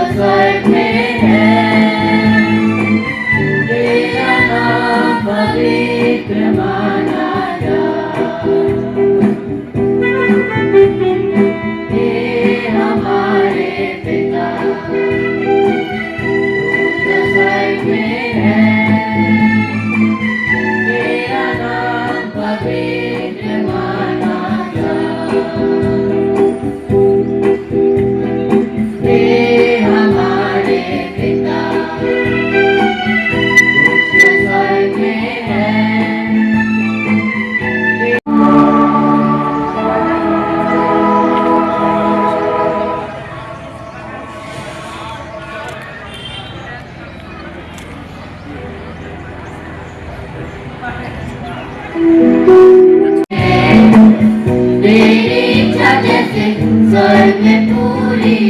स्वर्ग में है, तेरा नाम पवित्र माना जाए। हे हमारे पिता, तू जो स्वर्ग में है, तेरा नाम पवित्र माना जाए। हे हमारे पिता, तू जो स्वर्ग में है, तेरी इच्छा जैसे स्वर्ग में पूरी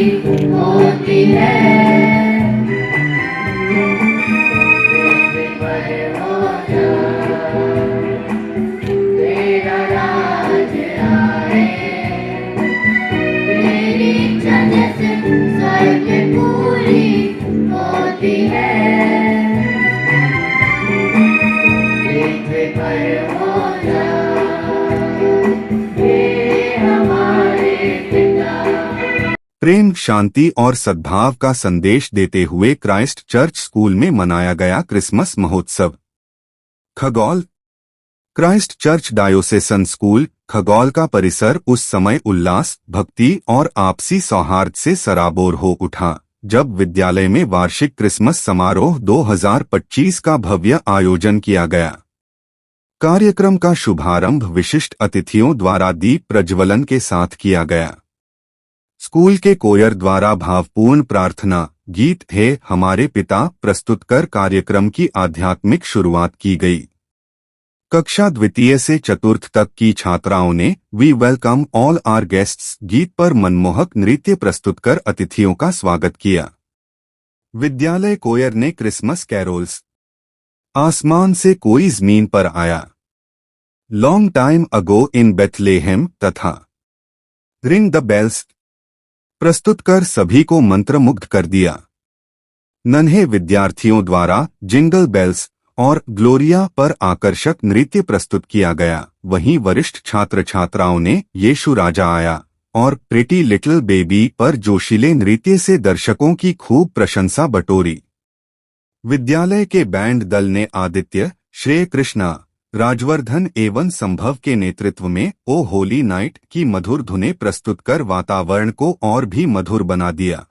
होती है, पृथ्वी पर हो जाए। तेरा राज्य आए, तेरी इच्छा जैसे स्वर्ग में पूरी होती है, पृथ्वी पर हो जाए। प्रेम, शांति और सद्भाव का संदेश देते हुए क्राइस्ट चर्च स्कूल में मनाया गया क्रिसमस महोत्सव। Khagaul. Christ church diocesan school Khagaul का परिसर उस समय उल्लास, भक्ति और आपसी सौहार्द से सराबोर हो उठा जब विद्यालय में वार्षिक क्रिसमस समारोह 2025 का भव्य आयोजन किया गया। कार्यक्रम का शुभारंभ विशिष्ट अतिथियों द्वारा दीप प्रज्वलन के साथ किया गया। स्कूल के कोयर द्वारा भावपूर्ण प्रार्थना गीत हे हमारे पिता प्रस्तुत कर कार्यक्रम की आध्यात्मिक शुरुआत की गई। कक्षा द्वितीय से चतुर्थ तक की छात्राओं ने we welcome all our guests गीत पर मनमोहक नृत्य प्रस्तुत कर अतिथियों का स्वागत किया। विद्यालय कोयर ने क्रिसमस कैरोल्स आसमान से कोई जमीन पर आया, लॉन्ग टाइम अगो इन बेथलेहेम तथा रिंग द बेल्स प्रस्तुत कर सभी को मंत्रमुग्ध कर दिया। नन्हे विद्यार्थियों द्वारा जिंगल बेल्स और ग्लोरिया पर आकर्षक नृत्य प्रस्तुत किया गया। वहीं वरिष्ठ छात्र छात्राओं ने यीशु राजा आया और प्रिटी लिटिल बेबी पर जोशीले नृत्य से दर्शकों की खूब प्रशंसा बटोरी। विद्यालय के बैंड दल ने आदित्य, श्रेय कृष्णा, राजवर्धन एवं संभव के नेतृत्व में ओ होली नाइट की मधुर धुनें प्रस्तुत कर वातावरण को और भी मधुर बना दिया।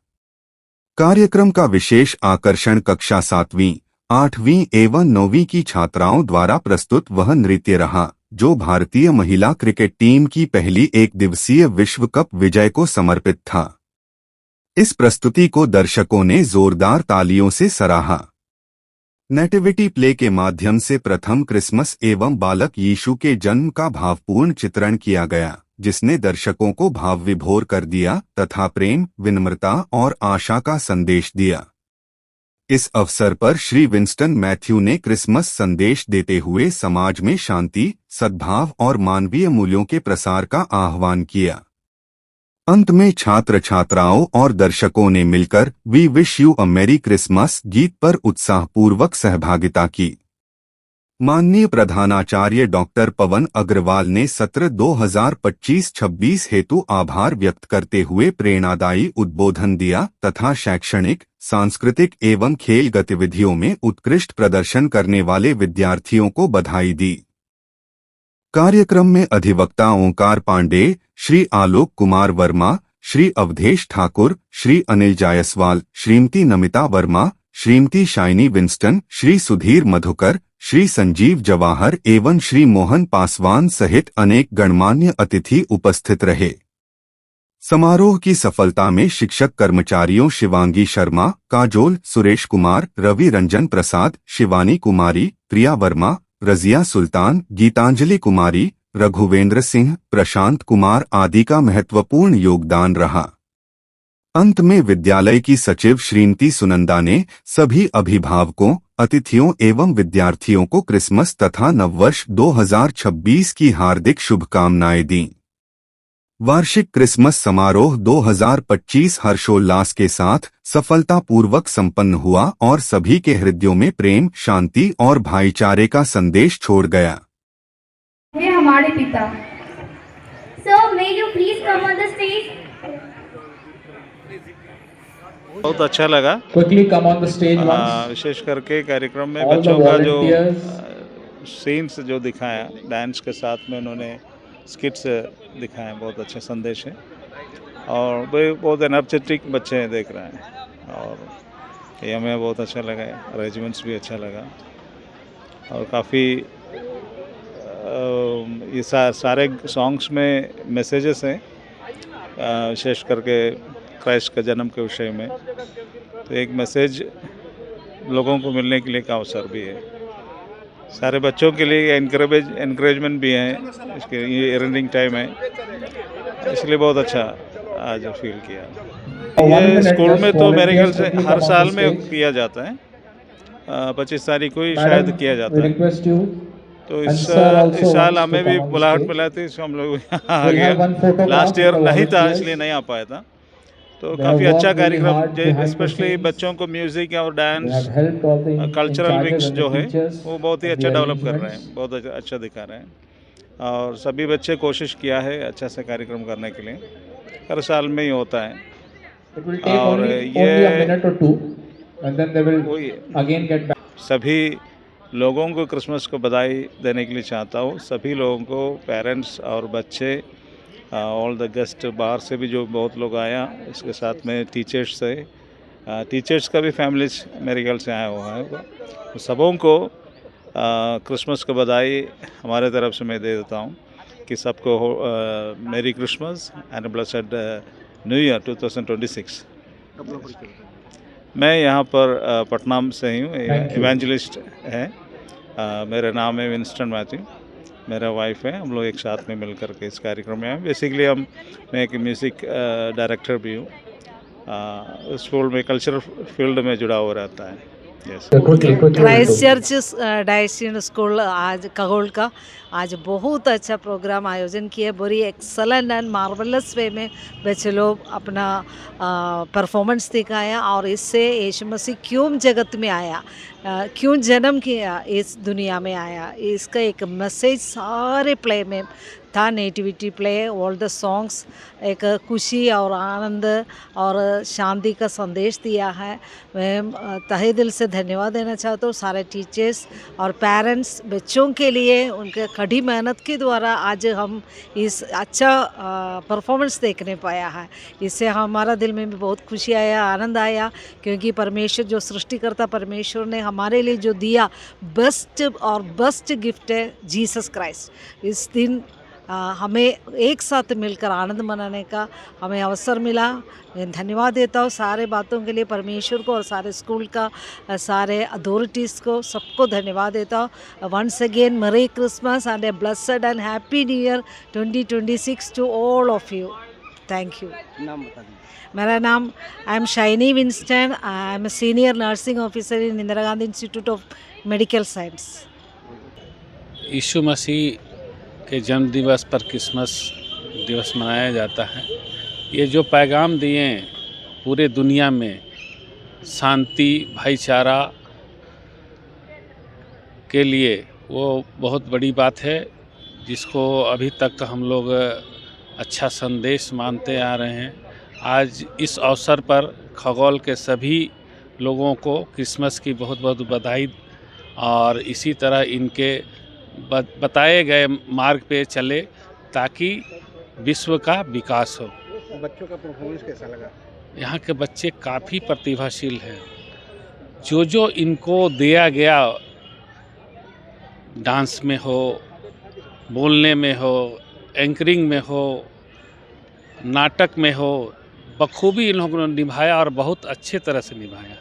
कार्यक्रम का विशेष आकर्षण कक्षा 7वीं, 8वीं एवं 9वीं की छात्राओं द्वारा प्रस्तुत वह नृत्य रहा जो भारतीय महिला क्रिकेट टीम की पहली एक दिवसीय विश्व कप विजय को समर्पित था। इस प्रस्तुति को दर्शकों ने जोरदार तालियों से सराहा। नेटिविटी प्ले के माध्यम से प्रथम क्रिसमस एवं बालक यीशु के जन्म का भावपूर्ण चित्रण किया गया, जिसने दर्शकों को भाव विभोर कर दिया तथा प्रेम, विनम्रता और आशा का संदेश दिया। इस अवसर पर श्री विंस्टन मैथ्यू ने क्रिसमस संदेश देते हुए समाज में शांति, सद्भाव और मानवीय मूल्यों के प्रसार का आह्वान किया। अंत में छात्र छात्राओं और दर्शकों ने मिलकर we wish you a merry Christmas गीत पर उत्साहपूर्वक सहभागिता की। माननीय प्रधानाचार्य डॉक्टर पवन अग्रवाल ने सत्र 2025-26 हेतु आभार व्यक्त करते हुए प्रेरणादायी उद्बोधन दिया तथा शैक्षणिक, सांस्कृतिक एवं खेल गतिविधियों में उत्कृष्ट प्रदर्शन करने वाले विद्यार्थियों को बधाई दी। कार्यक्रम में अधिवक्ता ओंकार पांडे, श्री आलोक कुमार वर्मा, श्री अवधेश ठाकुर, श्री अनिल जायसवाल, श्रीमती नमिता वर्मा, श्रीमती शाइनी विंस्टन, श्री सुधीर मधुकर, श्री संजीव जवाहर एवं श्री मोहन पासवान सहित अनेक गणमान्य अतिथि उपस्थित रहे। समारोह की सफलता में शिक्षक कर्मचारियों शिवांगी शर्मा, काजोल, सुरेश कुमार, रवि रंजन प्रसाद, शिवानी कुमारी, प्रिया वर्मा, रजिया सुल्तान, गीतांजलि कुमारी, रघुवेंद्र सिंह, प्रशांत कुमार आदि का महत्वपूर्ण योगदान रहा। अंत में विद्यालय की सचिव श्रीमती सुनंदा ने सभी अभिभावकों, अतिथियों एवं विद्यार्थियों को क्रिसमस तथा नववर्ष 2026 की हार्दिक शुभकामनाएं दी। वार्षिक क्रिसमस समारोह 2025 हर्षोल्लास के साथ सफलतापूर्वक संपन्न हुआ और सभी के हृदयों में प्रेम, शांति और भाईचारे का संदेश छोड़ गया। हे हमारे पिता, So may you please come on the stage. बहुत अच्छा लगा। Quickly come on the stage once. विशेष करके कार्यक्रम में All the बच्चों का जो volunteers. सीन्स जो दिखाया डांस के साथ में उन्होंने स्किट्स दिखाए, बहुत अच्छे संदेश हैं और वे बहुत एनर्जेटिक बच्चे हैं देख रहे हैं और ये हमें बहुत अच्छा लगा। अरेंजमेंट्स भी अच्छा लगा और काफ़ी ये सारे सॉन्ग्स में मैसेजेस हैं, विशेष करके क्राइस्ट का जन्म के विषय में, तो एक मैसेज लोगों को मिलने के लिए का अवसर भी है। सारे बच्चों के लिए एनकरेजमेंट भी है, इसके ये रनिंग टाइम है, इसलिए बहुत अच्छा आज फील किया। ये स्कूल में तो मेरे ख्याल से हर साल में किया जाता है, 25 तारीख को ही शायद किया जाता है, तो इस साल हमें भी बुलाहट मिला थी, हम लोग यहाँ आ गया। लास्ट ईयर नहीं था इसलिए नहीं आ पाया था, तो काफ़ी अच्छा कार्यक्रम, स्पेशली बच्चों को म्यूज़िक और डांस कल्चरल विंग्स जो है वो बहुत ही अच्छा डेवलप कर रहे हैं, बहुत अच्छा दिखा रहे हैं और सभी बच्चे कोशिश किया है अच्छा से कार्यक्रम करने के लिए, हर साल में ही होता है। और ये सभी लोगों को क्रिसमस को बधाई देने के लिए चाहता हूँ, सभी लोगों को, पेरेंट्स और बच्चे, ऑल द गेस्ट, बाहर से भी जो बहुत लोग आया, इसके साथ में टीचर्स से, टीचर्स का भी फैमिलीज मेरे ख्याल से आया हुआ है, तो सबों को क्रिसमस को बधाई हमारे तरफ से मैं दे देता हूँ कि सबको मेरी Christmas and blessed new year 2026। मैं यहाँ पर पटना से ही हूँ, इवेंजलिस्ट है, मेरा नाम है विंस्टन मैथ्यू, मेरा वाइफ है, हम लोग एक साथ में मिलकर के इस कार्यक्रम में हैं। बेसिकली मैं एक म्यूज़िक डायरेक्टर भी हूँ, स्कूल में कल्चरल फील्ड में जुड़ा हुआ रहता है। क्राइस्ट चर्च डायसियन स्कूल आज खगोल का आज बहुत अच्छा प्रोग्राम आयोजन किया, बड़ी एक्सलेंट एंड मार्वलस वे में बच्चे लोग अपना परफॉर्मेंस दिखाया और इससे यीशु मसीह क्यों जगत में आया, क्यों जन्म किया, इस दुनिया में आया, इसका एक मैसेज सारे प्ले में था। Nativity play, all the songs एक खुशी और आनंद और शांति का संदेश दिया है। मैं तहे दिल से धन्यवाद देना चाहता हूँ सारे टीचर्स और पेरेंट्स, बच्चों के लिए उनके कड़ी मेहनत के द्वारा आज हम इस अच्छा परफॉर्मेंस देखने पाया है। इससे हमारा दिल में भी बहुत खुशी आया, आनंद आया, क्योंकि परमेश्वर जो सृष्टिकर्ता परमेश्वर ने हमारे लिए जो दिया बेस्ट गिफ्ट है जीसस क्राइस्ट। इस दिन हमें एक साथ मिलकर आनंद मनाने का हमें अवसर मिला। मैं धन्यवाद देता हूँ सारे बातों के लिए परमेश्वर को और सारे स्कूल का, सारे अथॉरिटीज़ को, सबको धन्यवाद देता हूँ। Once again merry Christmas and a blessed and happy new year 2026 to all of you. Thank you. नाम बता दीजिए। मेरा नाम I am Shiny Winston, I am a senior nursing officer in Indira Gandhi institute of medical science. यीशु मसीह के जन्म दिवस पर क्रिसमस दिवस मनाया जाता है। ये जो पैगाम दिए पूरे दुनिया में शांति, भाईचारा के लिए, वो बहुत बड़ी बात है, जिसको अभी तक हम लोग अच्छा संदेश मानते आ रहे हैं। आज इस अवसर पर खगोल के सभी लोगों को क्रिसमस की बहुत बहुत बधाई और इसी तरह इनके बताए गए मार्ग पे चले ताकि विश्व का विकास हो। बच्चों का परफॉर्मेंस कैसा लगा? यहाँ के बच्चे काफ़ी प्रतिभाशील हैं। जो इनको दिया गया, डांस में हो, बोलने में हो, एंकरिंग में हो, नाटक में हो, बखूबी इन लोगों ने निभाया और बहुत अच्छे तरह से निभाया।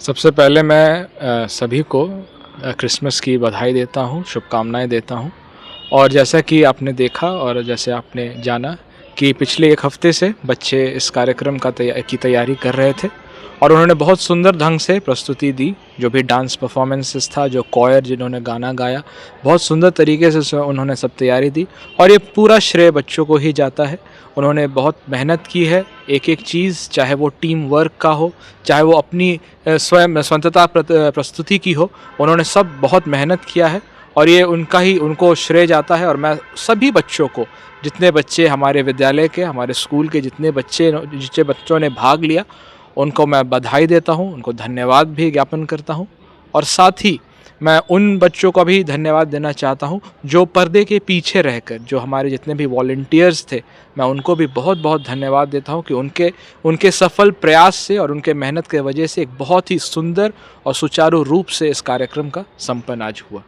सबसे पहले मैं सभी को क्रिसमस की बधाई देता हूँ, शुभकामनाएं देता हूँ। और जैसा कि आपने देखा और जैसे आपने जाना कि पिछले एक हफ्ते से बच्चे इस कार्यक्रम की तैयारी कर रहे थे और उन्होंने बहुत सुंदर ढंग से प्रस्तुति दी। जो भी डांस परफॉर्मेंसेस था, जो कॉयर जिन्होंने गाना गाया, बहुत सुंदर तरीके से उन्होंने सब तैयारी दी और ये पूरा श्रेय बच्चों को ही जाता है। उन्होंने बहुत मेहनत की है, एक एक चीज़, चाहे वो टीम वर्क का हो, चाहे वो अपनी स्वतंत्रता प्रस्तुति की हो, उन्होंने सब बहुत मेहनत किया है और ये उनको श्रेय जाता है। और मैं सभी बच्चों को, जितने बच्चे हमारे विद्यालय के, हमारे स्कूल के जितने बच्चों ने भाग लिया, उनको मैं बधाई देता हूँ, उनको धन्यवाद भी ज्ञापन करता हूँ। और साथ ही मैं उन बच्चों को भी धन्यवाद देना चाहता हूँ जो पर्दे के पीछे रहकर, जो हमारे जितने भी वॉलंटियर्स थे, मैं उनको भी बहुत बहुत धन्यवाद देता हूँ कि उनके सफल प्रयास से और उनके मेहनत के वजह से एक बहुत ही सुंदर और सुचारू रूप से इस कार्यक्रम का संपन्न आज हुआ।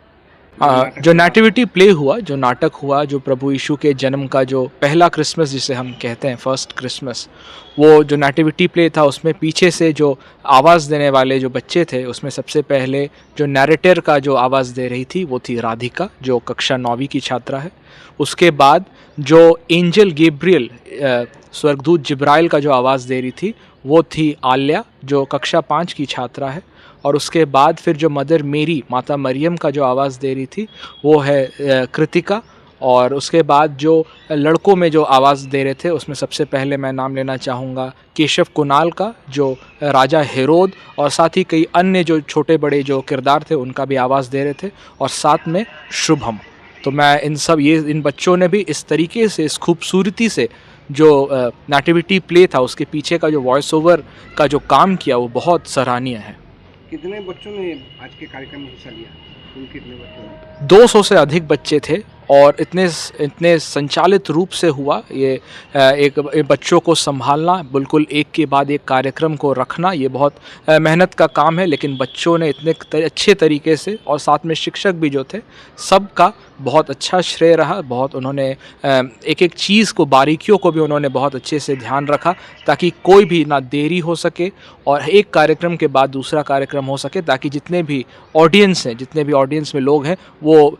जो नेटिविटी प्ले हुआ, जो नाटक हुआ, जो प्रभु यीशु के जन्म का जो पहला क्रिसमस जिसे हम कहते हैं, फर्स्ट क्रिसमस, वो जो नेटिविटी प्ले था, उसमें पीछे से जो आवाज़ देने वाले जो बच्चे थे, उसमें सबसे पहले जो नैरेटर का जो आवाज़ दे रही थी वो थी राधिका, जो कक्षा 9वीं की छात्रा है। उसके बाद जो एंजल गैब्रियल, स्वर्गदूत जिब्राइल का जो आवाज़ दे रही थी वो थी आल्या, जो कक्षा 5 की छात्रा है। और उसके बाद फिर जो मदर मेरी, माता मरियम का जो आवाज़ दे रही थी वो है कृतिका। और उसके बाद जो लड़कों में जो आवाज़ दे रहे थे, उसमें सबसे पहले मैं नाम लेना चाहूँगा केशव कुणाल का, जो राजा हेरोद, और साथ ही कई अन्य जो छोटे बड़े जो किरदार थे उनका भी आवाज़ दे रहे थे, और साथ में शुभम। तो मैं इन बच्चों ने भी इस तरीके से, इस खूबसूरती से जो नेटिविटी प्ले था उसके पीछे का जो वॉइस ओवर का जो काम किया वो बहुत सराहनीय है। कितने बच्चों ने आज के कार्यक्रम में हिस्सा लिया? कितने बच्चों ने? 200 से अधिक बच्चे थे और इतने संचालित रूप से हुआ ये। एक बच्चों को संभालना, बिल्कुल एक के बाद एक कार्यक्रम को रखना, ये बहुत मेहनत का काम है, लेकिन बच्चों ने इतने अच्छे तरीके से, और साथ में शिक्षक भी जो थे, सबका बहुत अच्छा श्रेय रहा। बहुत उन्होंने एक एक चीज़ को, बारीकियों को भी उन्होंने बहुत अच्छे से ध्यान रखा, ताकि कोई भी ना देरी हो सके और एक कार्यक्रम के बाद दूसरा कार्यक्रम हो सके, ताकि जितने भी ऑडियंस में लोग हैं वो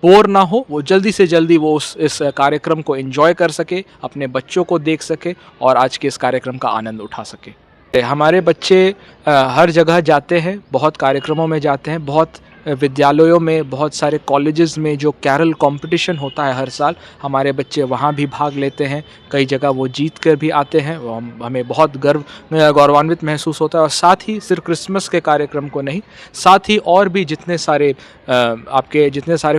बोर ना हो, वो जल्दी से जल्दी वो इस कार्यक्रम को एंजॉय कर सके, अपने बच्चों को देख सके और आज के इस कार्यक्रम का आनंद उठा सके। हमारे बच्चे हर जगह जाते हैं, बहुत कार्यक्रमों में जाते हैं, बहुत विद्यालयों में, बहुत सारे कॉलेजेस में जो कैरल कंपटीशन होता है हर साल, हमारे बच्चे वहाँ भी भाग लेते हैं। कई जगह वो जीत कर भी आते हैं, हमें बहुत गौरवान्वित महसूस होता है। और साथ ही सिर्फ क्रिसमस के कार्यक्रम को नहीं, साथ ही और भी जितने सारे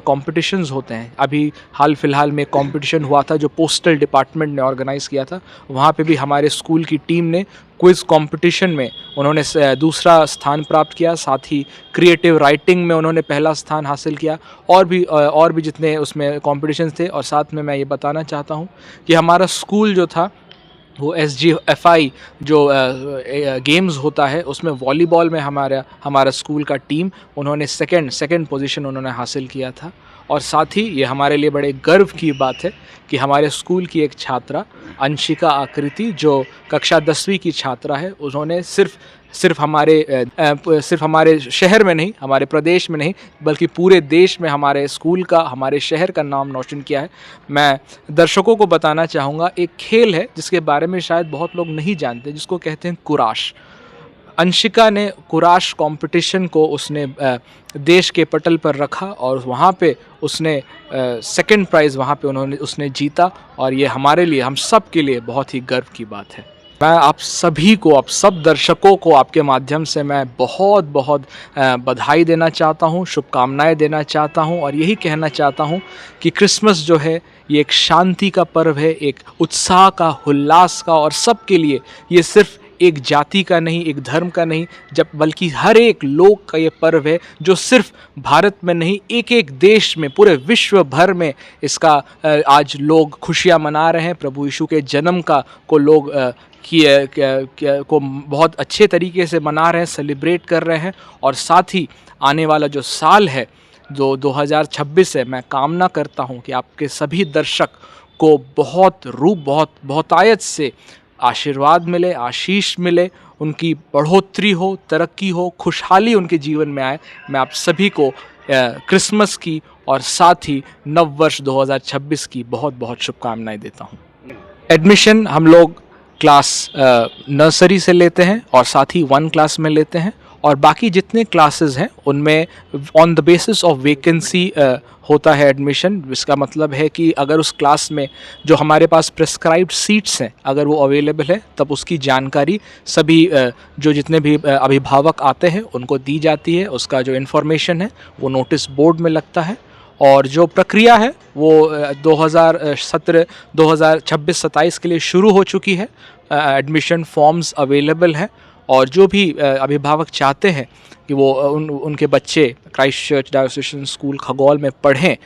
कॉम्पिटिशन्स होते हैं। अभी हाल फिलहाल में कॉम्पिटिशन हुआ था जो पोस्टल डिपार्टमेंट ने ऑर्गेनाइज़ किया था, वहाँ पे भी हमारे स्कूल की टीम ने क्विज़ कंपटीशन में उन्होंने दूसरा स्थान प्राप्त किया। साथ ही क्रिएटिव राइटिंग में उन्होंने पहला स्थान हासिल किया। और भी जितने उसमें कॉम्पिटिशन्स थे। और साथ में मैं ये बताना चाहता हूँ कि हमारा स्कूल जो था वो SGFI जो गेम्स होता है, उसमें वॉलीबॉल में हमारा स्कूल का टीम, उन्होंने सेकंड पोजीशन उन्होंने हासिल किया था। और साथ ही ये हमारे लिए बड़े गर्व की बात है कि हमारे स्कूल की एक छात्रा अंशिका आकृति, जो कक्षा 10वीं की छात्रा है, उन्होंने सिर्फ हमारे शहर में नहीं, हमारे प्रदेश में नहीं, बल्कि पूरे देश में हमारे स्कूल का, हमारे शहर का नाम रोशन किया है। मैं दर्शकों को बताना चाहूँगा, एक खेल है जिसके बारे में शायद बहुत लोग नहीं जानते, जिसको कहते हैं कुराश। अंशिका ने कुराश कंपटीशन को उसने देश के पटल पर रखा और वहाँ पे उसने सेकंड प्राइज़ वहाँ पे उसने जीता। और ये हमारे लिए, हम सब के लिए बहुत ही गर्व की बात है। मैं आप सभी को, आप सब दर्शकों को आपके माध्यम से मैं बहुत बहुत बधाई देना चाहता हूँ, शुभकामनाएं देना चाहता हूँ और यही कहना चाहता हूँ कि क्रिसमस जो है ये एक शांति का पर्व है, एक उत्साह का, उल्लास का, और सबके लिए। ये सिर्फ एक जाति का नहीं, एक धर्म का नहीं, बल्कि हर एक लोग का ये पर्व है, जो सिर्फ भारत में नहीं, एक देश में, पूरे विश्व भर में इसका आज लोग खुशियाँ मना रहे हैं। प्रभु यीशु के जन्म को लोग को बहुत अच्छे तरीके से मना रहे हैं, सेलिब्रेट कर रहे हैं। और साथ ही आने वाला जो साल है, जो 2026 है, मैं कामना करता हूँ कि आपके सभी दर्शक को बहुतायत से आशीर्वाद मिले, आशीष मिले, उनकी बढ़ोतरी हो, तरक्की हो, खुशहाली उनके जीवन में आए। मैं आप सभी को क्रिसमस की और साथ ही नव वर्ष 2026 की बहुत बहुत शुभकामनाएं देता हूं। एडमिशन हम लोग क्लास नर्सरी से लेते हैं और साथ ही 1 क्लास में लेते हैं, और बाकी जितने क्लासेस हैं उनमें on the basis of vacancy होता है एडमिशन। इसका मतलब है कि अगर उस क्लास में जो हमारे पास प्रिस्क्राइब्ड सीट्स हैं अगर वो अवेलेबल है, तब उसकी जानकारी सभी जो जितने भी अभिभावक आते हैं उनको दी जाती है। उसका जो इन्फॉर्मेशन है वो नोटिस बोर्ड में लगता है, और जो प्रक्रिया है वो 2026-27 के लिए शुरू हो चुकी है। एडमिशन फॉर्म्स अवेलेबल हैं, और जो भी अभिभावक चाहते हैं कि वो उनके बच्चे क्राइस्ट चर्च डायोसीसन स्कूल खगौल में पढ़ें,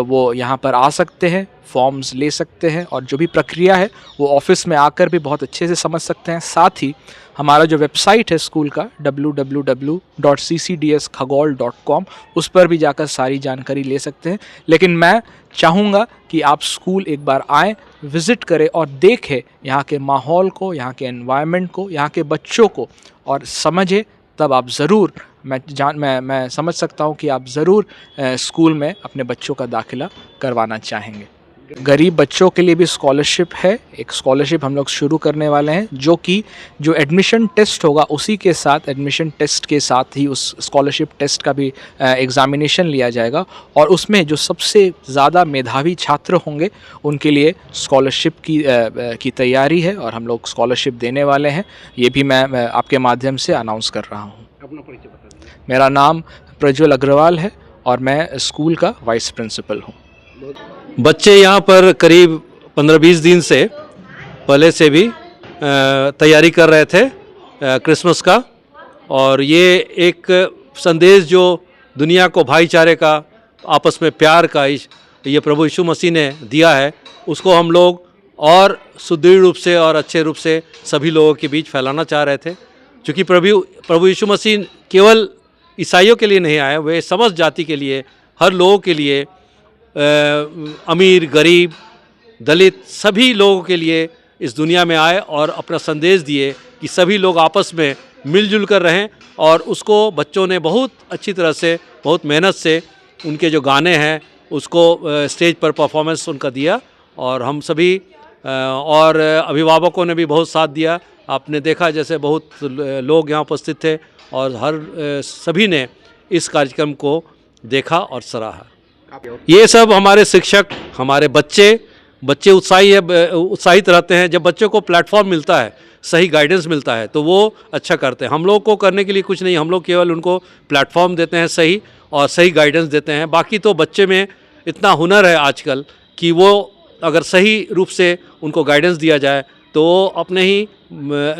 वो यहाँ पर आ सकते हैं, फॉर्म्स ले सकते हैं, और जो भी प्रक्रिया है वो ऑफिस में आकर भी बहुत अच्छे से समझ सकते हैं। साथ ही हमारा जो वेबसाइट है स्कूल का www.ccdskhagol.com, उस पर भी जाकर सारी जानकारी ले सकते हैं। लेकिन मैं चाहूँगा कि आप स्कूल एक बार आएँ, विज़िट करें और देखें यहाँ के माहौल को, यहाँ के एनवायरनमेंट को, यहाँ के बच्चों को, और समझें। तब आप ज़रूर मैं समझ सकता हूँ कि आप ज़रूर स्कूल में अपने बच्चों का दाखिला करवाना चाहेंगे। गरीब बच्चों के लिए भी स्कॉलरशिप है। एक स्कॉलरशिप हम लोग शुरू करने वाले हैं, जो एडमिशन टेस्ट होगा उसी के साथ, एडमिशन टेस्ट के साथ ही उस स्कॉलरशिप टेस्ट का भी एग्ज़ामिनेशन लिया जाएगा, और उसमें जो सबसे ज़्यादा मेधावी छात्र होंगे उनके लिए स्कॉलरशिप की तैयारी है, और हम लोग स्कॉलरशिप देने वाले हैं। ये भी मैं आपके माध्यम से अनाउंस कर रहा हूँ। अपना परिचय बता दीजिए। मेरा नाम प्रज्वल अग्रवाल है और मैं स्कूल का वाइस प्रिंसिपल हूँ। बच्चे यहाँ पर करीब 15-20 दिन से पहले से भी तैयारी कर रहे थे क्रिसमस का, और ये एक संदेश जो दुनिया को भाईचारे का, आपस में प्यार का ये प्रभु यीशु मसीह ने दिया है, उसको हम लोग और सुदृढ़ रूप से और अच्छे रूप से सभी लोगों के बीच फैलाना चाह रहे थे। क्योंकि प्रभु यीशु मसीह केवल ईसाइयों के लिए नहीं आए, वे समस्त जाति के लिए, हर लोगों के लिए, अमीर गरीब दलित सभी लोगों के लिए इस दुनिया में आए और अपना संदेश दिए कि सभी लोग आपस में मिलजुल कर रहें। और उसको बच्चों ने बहुत अच्छी तरह से, बहुत मेहनत से उनके जो गाने हैं उसको स्टेज पर परफॉर्मेंस उनका दिया, और हम सभी और अभिभावकों ने भी बहुत साथ दिया। आपने देखा जैसे बहुत लोग यहाँ उपस्थित थे, और सभी ने इस कार्यक्रम को देखा और सराहा। ये सब हमारे शिक्षक, हमारे बच्चे उत्साहित रहते हैं। जब बच्चों को प्लेटफॉर्म मिलता है, सही गाइडेंस मिलता है, तो वो अच्छा करते हैं। हम लोग को करने के लिए कुछ नहीं, हम लोग केवल उनको प्लेटफॉर्म देते हैं सही, और सही गाइडेंस देते हैं। बाकी तो बच्चे में इतना हुनर है आजकल कि वो अगर सही रूप से उनको गाइडेंस दिया जाए तो वो अपने ही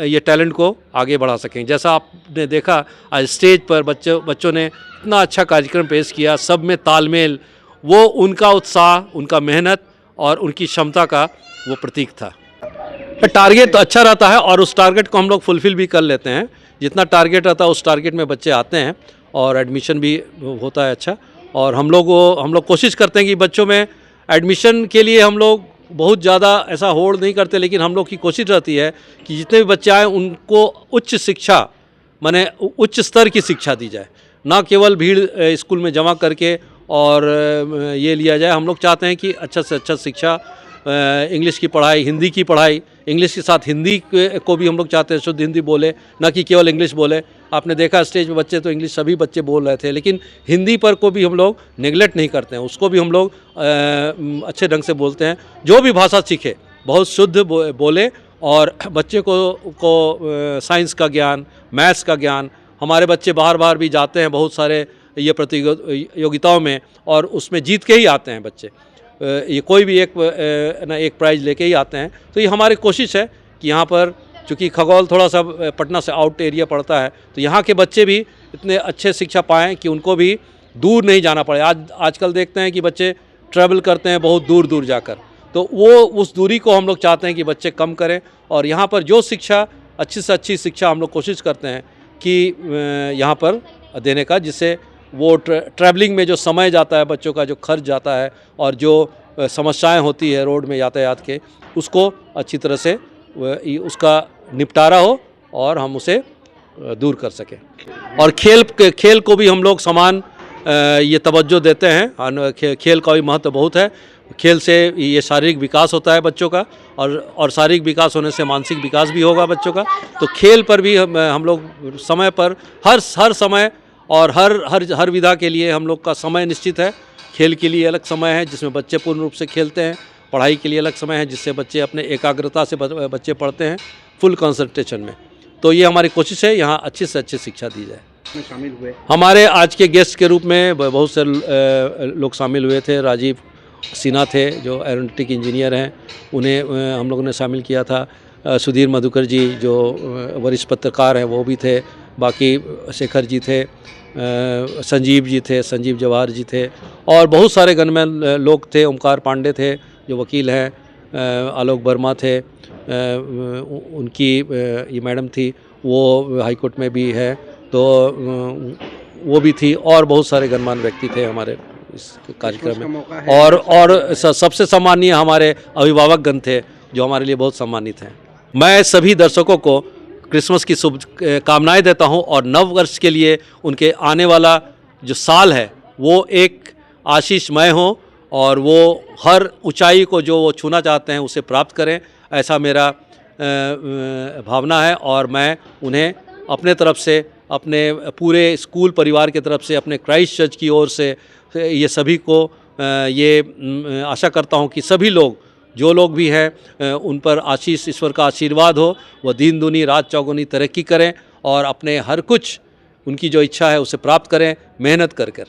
ये टैलेंट को आगे बढ़ा सकें। जैसा आपने देखा आज स्टेज पर बच्चों ने इतना अच्छा कार्यक्रम पेश किया, सब में तालमेल, वो उनका उत्साह, उनका मेहनत और उनकी क्षमता का वो प्रतीक था। टारगेट तो अच्छा रहता है, और उस टारगेट को हम लोग फुलफ़िल भी कर लेते हैं। जितना टारगेट रहता है उस टारगेट में बच्चे आते हैं, और एडमिशन भी होता है अच्छा। और हम लोग कोशिश करते हैं कि बच्चों में एडमिशन के लिए हम लोग बहुत ज़्यादा ऐसा होड़ नहीं करते, लेकिन हम लोग की कोशिश रहती है कि जितने भी बच्चे आएँ उनको उच्च शिक्षा, माने उच्च स्तर की शिक्षा दी जाए, ना केवल भीड़ स्कूल में जमा करके और ये लिया जाए। हम लोग चाहते हैं कि अच्छा से अच्छा शिक्षा, इंग्लिश की पढ़ाई, हिंदी की पढ़ाई, इंग्लिश के साथ हिंदी को भी हम लोग चाहते हैं शुद्ध हिंदी बोले, ना कि केवल इंग्लिश बोले। आपने देखा स्टेज पे बच्चे तो इंग्लिश सभी बच्चे बोल रहे थे, लेकिन हिंदी पर को भी हम लोग नेगलेक्ट नहीं करते हैं, उसको भी हम लोग अच्छे ढंग से बोलते हैं। जो भी भाषा सीखे बहुत शुद्ध बोले, और बच्चे को साइंस का ज्ञान, मैथ्स का ज्ञान, हमारे बच्चे बाहर भी जाते हैं बहुत सारे ये प्रतियोगिताओं में, और उसमें जीत के ही आते हैं बच्चे। ये कोई भी एक प्राइज़ लेके ही आते हैं। तो ये हमारी कोशिश है कि यहाँ पर, चूँकि खगौल थोड़ा सा पटना से आउट एरिया पड़ता है, तो यहाँ के बच्चे भी इतने अच्छे शिक्षा पाएँ कि उनको भी दूर नहीं जाना पड़े। आजकल देखते हैं कि बच्चे ट्रैवल करते हैं बहुत दूर दूर जाकर, तो वो उस दूरी को हम लोग चाहते हैं कि बच्चे कम करें। और यहाँ पर जो शिक्षा, अच्छी से अच्छी शिक्षा हम लोग कोशिश करते हैं कि यहाँ पर देने का, जिससे वो ट्रैवलिंग में जो समय जाता है बच्चों का, जो खर्च जाता है और जो समस्याएं होती है रोड में यातायात के, उसको अच्छी तरह से उसका निपटारा हो और हम उसे दूर कर सकें। और खेल को भी हम लोग समान ये तवज्जो देते हैं। खेल का भी महत्व बहुत है। खेल से ये शारीरिक विकास होता है बच्चों का, और शारीरिक विकास होने से मानसिक विकास भी होगा बच्चों का। तो खेल पर भी हम लोग समय पर हर समय और हर विधा के लिए हम लोग का समय निश्चित है। खेल के लिए अलग समय है जिसमें बच्चे पूर्ण रूप से खेलते हैं, पढ़ाई के लिए अलग समय है जिससे बच्चे अपने एकाग्रता से बच्चे पढ़ते हैं फुल कंसंट्रेशन में। तो ये हमारी कोशिश है यहाँ अच्छी से अच्छी शिक्षा दी जाए। शामिल हुए हमारे आज के गेस्ट के रूप में बहुत से लोग शामिल हुए थे। राजीव सिन्हा थे जो एरोनॉटिक इंजीनियर हैं, उन्हें हम लोगों ने शामिल किया था। सुधीर मधुकर जी जो वरिष्ठ पत्रकार हैं वो भी थे। बाकी शेखर जी थे, संजीव जी थे, संजीव जवाहर जी थे, और बहुत सारे गणमान्य लोग थे। ओमकार पांडे थे जो वकील हैं, आलोक वर्मा थे, उनकी ये मैडम थी वो हाई कोर्ट में भी है, तो वो भी थी, और बहुत सारे गणमान्य व्यक्ति थे हमारे इस कार्यक्रम में। और सबसे सम्मानीय हमारे अभिभावकगण थे जो हमारे लिए बहुत सम्मानित हैं। मैं सभी दर्शकों को क्रिसमस की शुभ कामनाएं देता हूं, और नव वर्ष के लिए उनके आने वाला जो साल है वो एक आशीषमय हो, और वो हर ऊंचाई को जो वो छूना चाहते हैं उसे प्राप्त करें, ऐसा मेरा भावना है। और मैं उन्हें अपने तरफ से, अपने पूरे स्कूल परिवार की तरफ से, अपने क्राइस्ट चर्च की ओर से ये सभी को ये आशा करता हूं कि सभी लोग, जो लोग भी हैं, उन पर आशीष, ईश्वर का आशीर्वाद हो, वह दिन दुनी रात चौगुनी तरक्की करें और अपने हर कुछ उनकी जो इच्छा है उसे प्राप्त करें, मेहनत कर कर।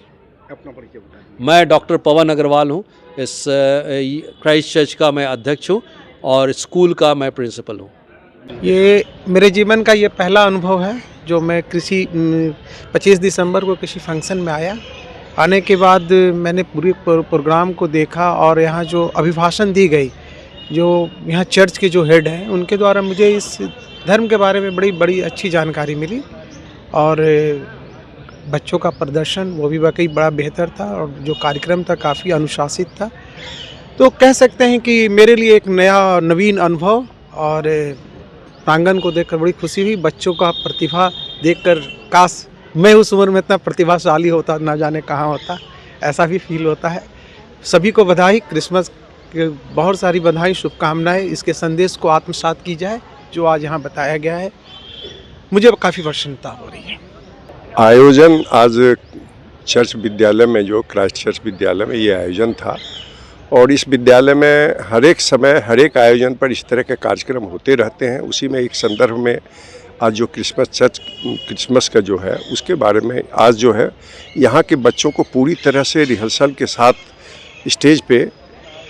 अपना परिचय बताइए। मैं डॉक्टर पवन अग्रवाल हूँ। इस क्राइस्ट चर्च का मैं अध्यक्ष हूँ और स्कूल का मैं प्रिंसिपल हूँ। ये मेरे जीवन का ये पहला अनुभव है जो मैं 25 दिसंबर को किसी फंक्शन में आया। आने के बाद मैंने पूरे प्रोग्राम को देखा, और यहाँ जो अभिभाषण दी गई, जो यहाँ चर्च के जो हेड हैं उनके द्वारा मुझे इस धर्म के बारे में बड़ी अच्छी जानकारी मिली, और बच्चों का प्रदर्शन वो भी वाकई बड़ा बेहतर था, और जो कार्यक्रम था काफ़ी अनुशासित था। तो कह सकते हैं कि मेरे लिए एक नया नवीन अनुभव, और प्रांगण को देखकर बड़ी खुशी हुई। बच्चों का प्रतिभा देखकर काश मैं उस उम्र में इतना प्रतिभाशाली होता, ना जाने कहाँ होता, ऐसा भी फील होता है। सभी को बधाई, क्रिसमस के बहुत सारी बधाई, शुभकामनाएं। इसके संदेश को आत्मसात की जाए जो आज यहाँ बताया गया है। मुझे काफ़ी प्रसन्नता हो रही है। आयोजन आज चर्च विद्यालय में, जो क्राइस्ट चर्च विद्यालय में ये आयोजन था, और इस विद्यालय में हर एक समय हर एक आयोजन पर इस तरह के कार्यक्रम होते रहते हैं। उसी में एक संदर्भ में आज जो क्रिसमस का जो है उसके बारे में आज जो है यहाँ के बच्चों को पूरी तरह से रिहर्सल के साथ स्टेज पे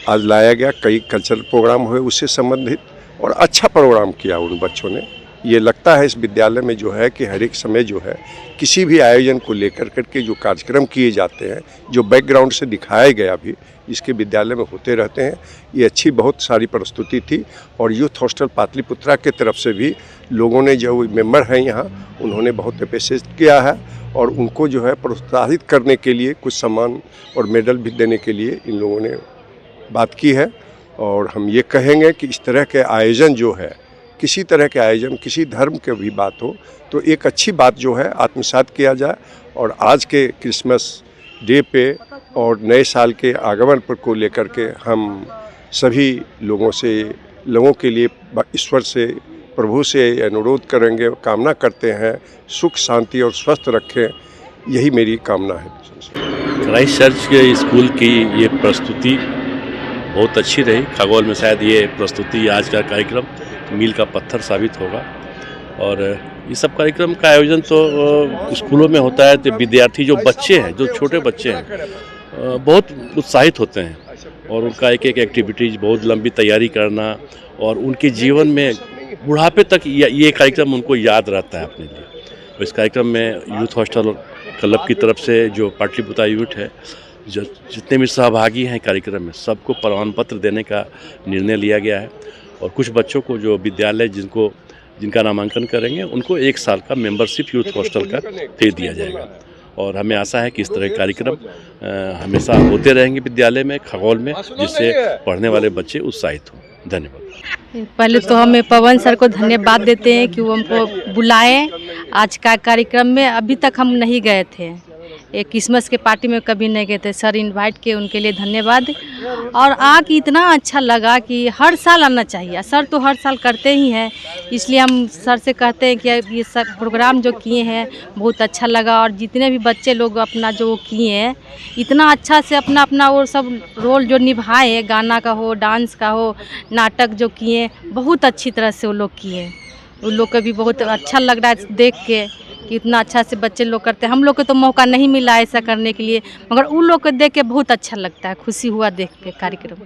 आज लाया गया। कई कल्चरल प्रोग्राम हुए उससे संबंधित, और अच्छा प्रोग्राम किया उन बच्चों ने। ये लगता है इस विद्यालय में जो है कि हर एक समय जो है किसी भी आयोजन को लेकर करके जो कार्यक्रम किए जाते हैं, जो बैकग्राउंड से दिखाया गया भी इसके विद्यालय में होते रहते हैं। ये अच्छी बहुत सारी प्रस्तुति थी, और यूथ हॉस्टल पाटलिपुत्रा के तरफ से भी लोगों ने, जो मेंबर हैं यहाँ, उन्होंने बहुत अप्रिशिएट किया है, और उनको जो है प्रोत्साहित करने के लिए कुछ सम्मान और मेडल भी देने के लिए इन लोगों ने बात की है। और हम ये कहेंगे कि इस तरह के आयोजन जो है, किसी तरह के आयोजन, किसी धर्म के भी बात हो, तो एक अच्छी बात जो है आत्मसात किया जाए। और आज के क्रिसमस डे पे और नए साल के आगमन पर को लेकर के हम सभी लोगों के लिए ईश्वर से, प्रभु से अनुरोध करेंगे, कामना करते हैं सुख शांति और स्वस्थ रखें, यही मेरी कामना है। क्राइस्ट चर्च के स्कूल की ये प्रस्तुति बहुत अच्छी रही। खगोल में शायद ये प्रस्तुति, आज का कार्यक्रम मील का पत्थर साबित होगा। और ये सब कार्यक्रम का आयोजन तो स्कूलों में होता है, तो विद्यार्थी जो बच्चे हैं, जो छोटे बच्चे हैं, बहुत उत्साहित होते हैं, और उनका एक एक एक्टिविटीज़, बहुत लंबी तैयारी करना, और उनके जीवन में बुढ़ापे तक ये कार्यक्रम उनको याद रहता है अपने लिए। और इस कार्यक्रम में यूथ हॉस्टल क्लब की तरफ से जो पाटलिपुत्रा यूथ है, जो जितने भी सहभागी हैं कार्यक्रम में, सबको प्रमाण पत्र देने का निर्णय लिया गया है। और कुछ बच्चों को जो विद्यालय जिनका नामांकन करेंगे उनको 1 साल का मेंबरशिप यूथ हॉस्टल का दे दिया जाएगा। और हमें आशा है कि इस तरह के कार्यक्रम हमेशा होते रहेंगे विद्यालय में, खगोल में, जिससे पढ़ने वाले बच्चे उत्साहित हों। धन्यवाद। पहले तो हमें पवन सर को धन्यवाद देते हैं कि वो हमको बुलाए आज का कार्यक्रम में। अभी तक हम नहीं गए थे, ये क्रिसमस के पार्टी में कभी नहीं गए थे। सर इनवाइट किए, उनके लिए धन्यवाद। और आके इतना अच्छा लगा कि हर साल आना चाहिए। सर तो हर साल करते ही हैं, इसलिए हम सर से कहते हैं कि ये सब प्रोग्राम जो किए हैं बहुत अच्छा लगा। और जितने भी बच्चे लोग अपना जो किए हैं इतना अच्छा से अपना अपना वो सब रोल जो निभाए हैं, गाना का हो, डांस का हो, नाटक जो किए, बहुत अच्छी तरह से वो लोग किए। उन लोग को भी बहुत अच्छा लग रहा है देख के कि इतना अच्छा से बच्चे लोग करते हैं। हम लोग को तो मौका नहीं मिला ऐसा करने के लिए, मगर उन लोग को देख के बहुत अच्छा लगता है, खुशी हुआ देख के कार्यक्रम।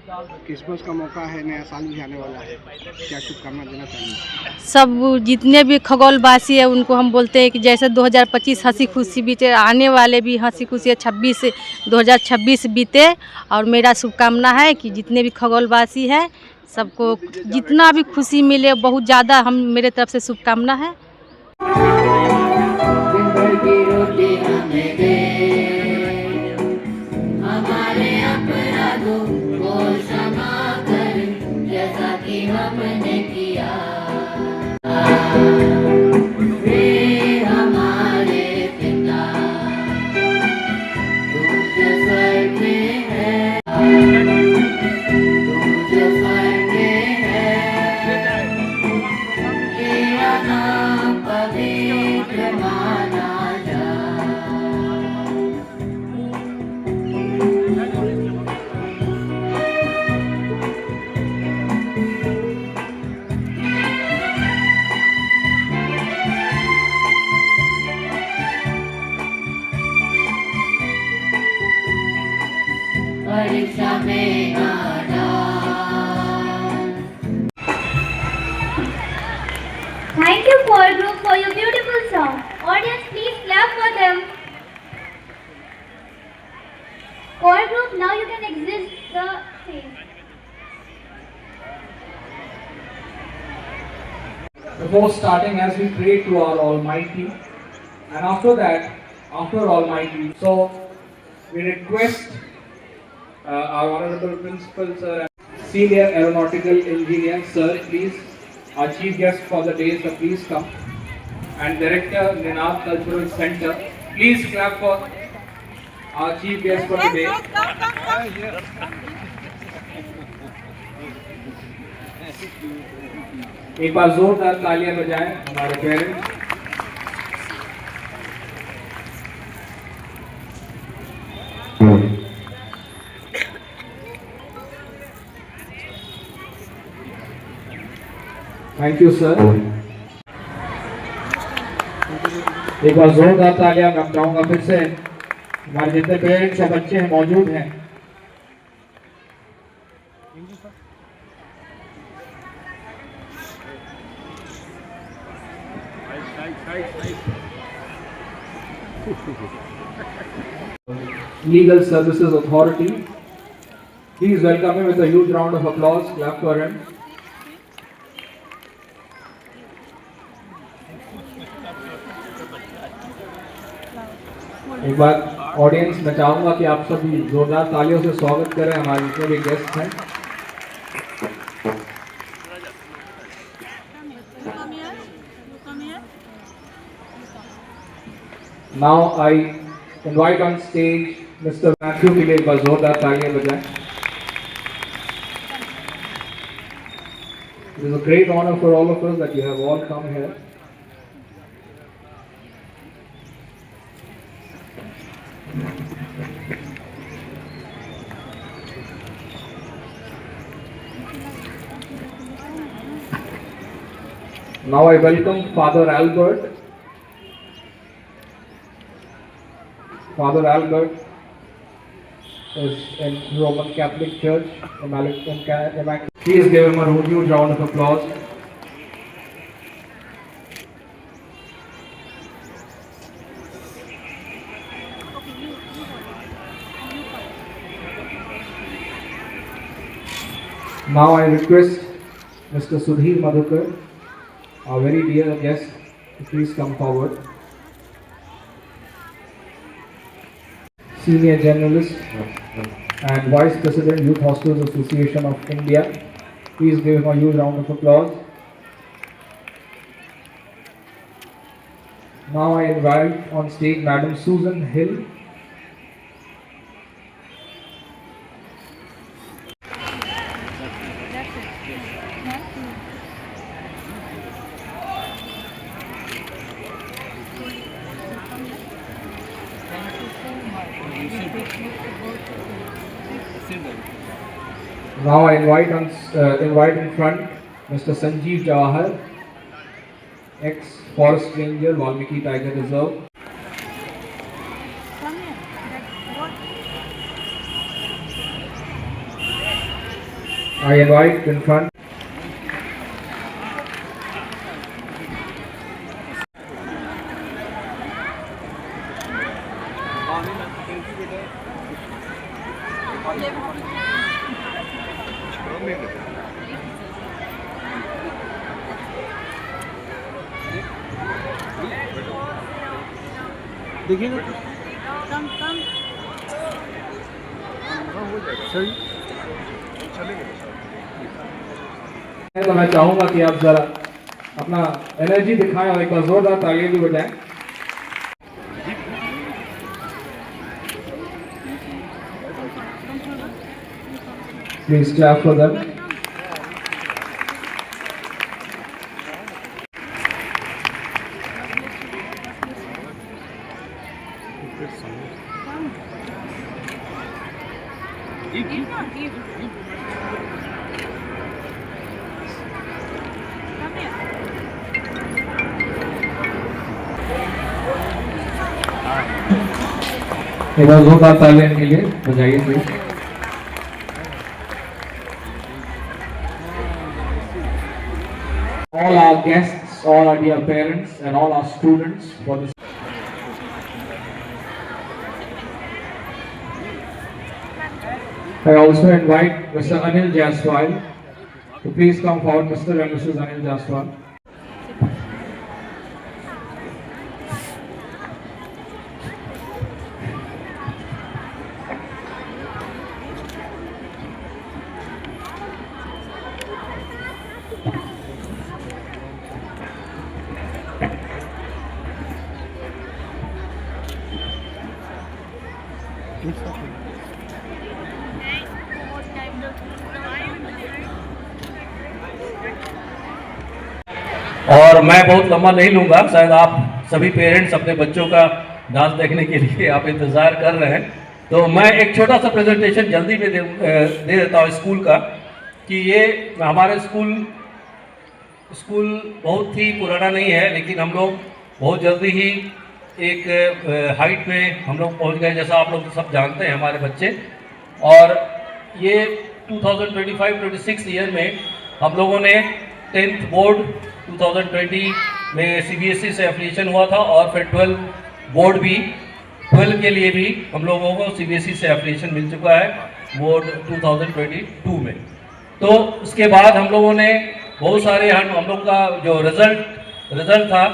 क्रिसमस का मौका है, नया साल भी आने वाला है, क्या शुभकामना देना चाहेंगे? सब जितने भी खगोलवासी है उनको हम बोलते हैं कि जैसे 2025 हंसी खुशी बीते, आने वाले भी हंसी खुशी 2026 बीते। और मेरा शुभकामना है कि जितने भी खगोलवासी है सबको जितना भी खुशी मिले, बहुत ज़्यादा हम मेरे तरफ से शुभकामना है। दिन भर की रोटी हमें दे, हमारे अपराधों को क्षमा कर, जैसा कि हमने किया। हे हमारे पिता, तू जो स्वर्ग में है, तू जो स्वर्ग में है, तेरा नाम पवित्र माना जा। परीक्षा में ना डाल। Thank you, choir group, for your beautiful song. Audience, please clap for them. Choir group, now you can exit the stage. Before starting, as we pray to our Almighty, and after that, after Almighty, so we request our Honorable Principal Sir and Senior Aeronautical Engineer Sir, please, our Chief Guest for the day, sir, please come, and Director Ninad Cultural Center, please clap for our Chief Guest for the day. एक बार जोरदार तालियां बजाएं हमारे parents. Thank you sir. एक बार जोरदार तालियां मैं चाहूंगा फिर से, हमारे जितने पेरेंट्स और बच्चे हैं मौजूद हैं। Legal Services Authority, please welcome him with a huge round of applause. Clap for him. एक बार ऑडियंस में चाहूंगा कि आप सभी जोरदार तालियों से स्वागत करें हमारे जितने भी गेस्ट हैं। Now I invite on stage Mr. Matthew के लिए एक बार जोरदार तालियां बजाएं। It is a great honor for all of us that you have all come here. Now I welcome Father Albert. Father Albert is in Roman Catholic Church. Please give him a huge round of applause. Now I request Mr. Sudhir Madhukar, our very dear guest, to please come forward. Senior Journalist and Vice President Youth Hostels Association of India. Please give him a huge round of applause. Now I invite on stage Madam Susan Hill, Now I invite in front Mr. Sanjeev Jawahar, ex-forest ranger, Valmiki Tiger Reserve. I invite in front तो मैं चाहूंगा कि आप जरा अपना energy दिखाएं और एक बार जोरदार तालियां भी बजाएं। Please clap for them. एक बार जोरदार तालियां के लिए बजाइए please. All our guests, all our dear parents and all our students for this. I also invite Mr. Anil Jaswal to please come forward, Mr. and Mrs. Anil Jaswal. और मैं बहुत लंबा नहीं लूँगा, शायद आप सभी पेरेंट्स अपने बच्चों का डांस देखने के लिए आप इंतज़ार कर रहे हैं, तो मैं एक छोटा सा प्रेजेंटेशन जल्दी में दे देता हूँ स्कूल का। कि ये हमारे स्कूल बहुत ही पुराना नहीं है, लेकिन हम लोग बहुत जल्दी ही एक हाइट में हम लोग पहुँच गए, जैसा आप लोग सब जानते हैं हमारे बच्चे। और ये 2025-26 ईयर में हम लोगों ने 10th बोर्ड 2020 में CBSE से एफिलिएशन हुआ था, और फिर 12 बोर्ड भी 12 के लिए भी हम लोगों को CBSE से एफिलिएशन मिल चुका है बोर्ड 2022 में। तो उसके बाद हम लोगों ने बहुत सारे हम लोग का जो रिज़ल्ट था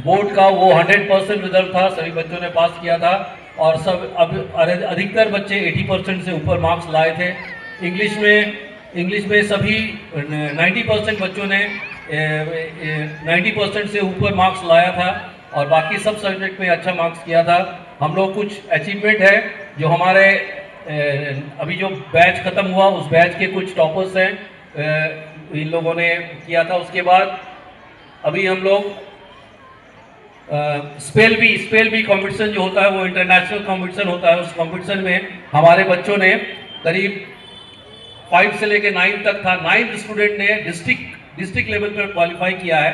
बोर्ड का, वो 100% रिज़ल्ट था, सभी बच्चों ने पास किया था। और सब अब अधिकतर बच्चे 80% से ऊपर मार्क्स लाए थे। इंग्लिश में सभी 90% बच्चों ने 90% से ऊपर मार्क्स लाया था, और बाकी सब सब्जेक्ट में अच्छा मार्क्स किया था। हम लोग कुछ अचीवमेंट है जो हमारे अभी जो बैच ख़त्म हुआ उस बैच के कुछ टॉपर्स हैं, इन लोगों ने किया था। उसके बाद अभी हम लोग स्पेल बी कंपटीशन जो होता है वो इंटरनेशनल कंपटीशन होता है। उस कंपटीशन में हमारे बच्चों ने करीब 5 से लेकर 9 तक था, 9 स्टूडेंट ने डिस्ट्रिक्ट लेवल पर क्वालिफाई किया है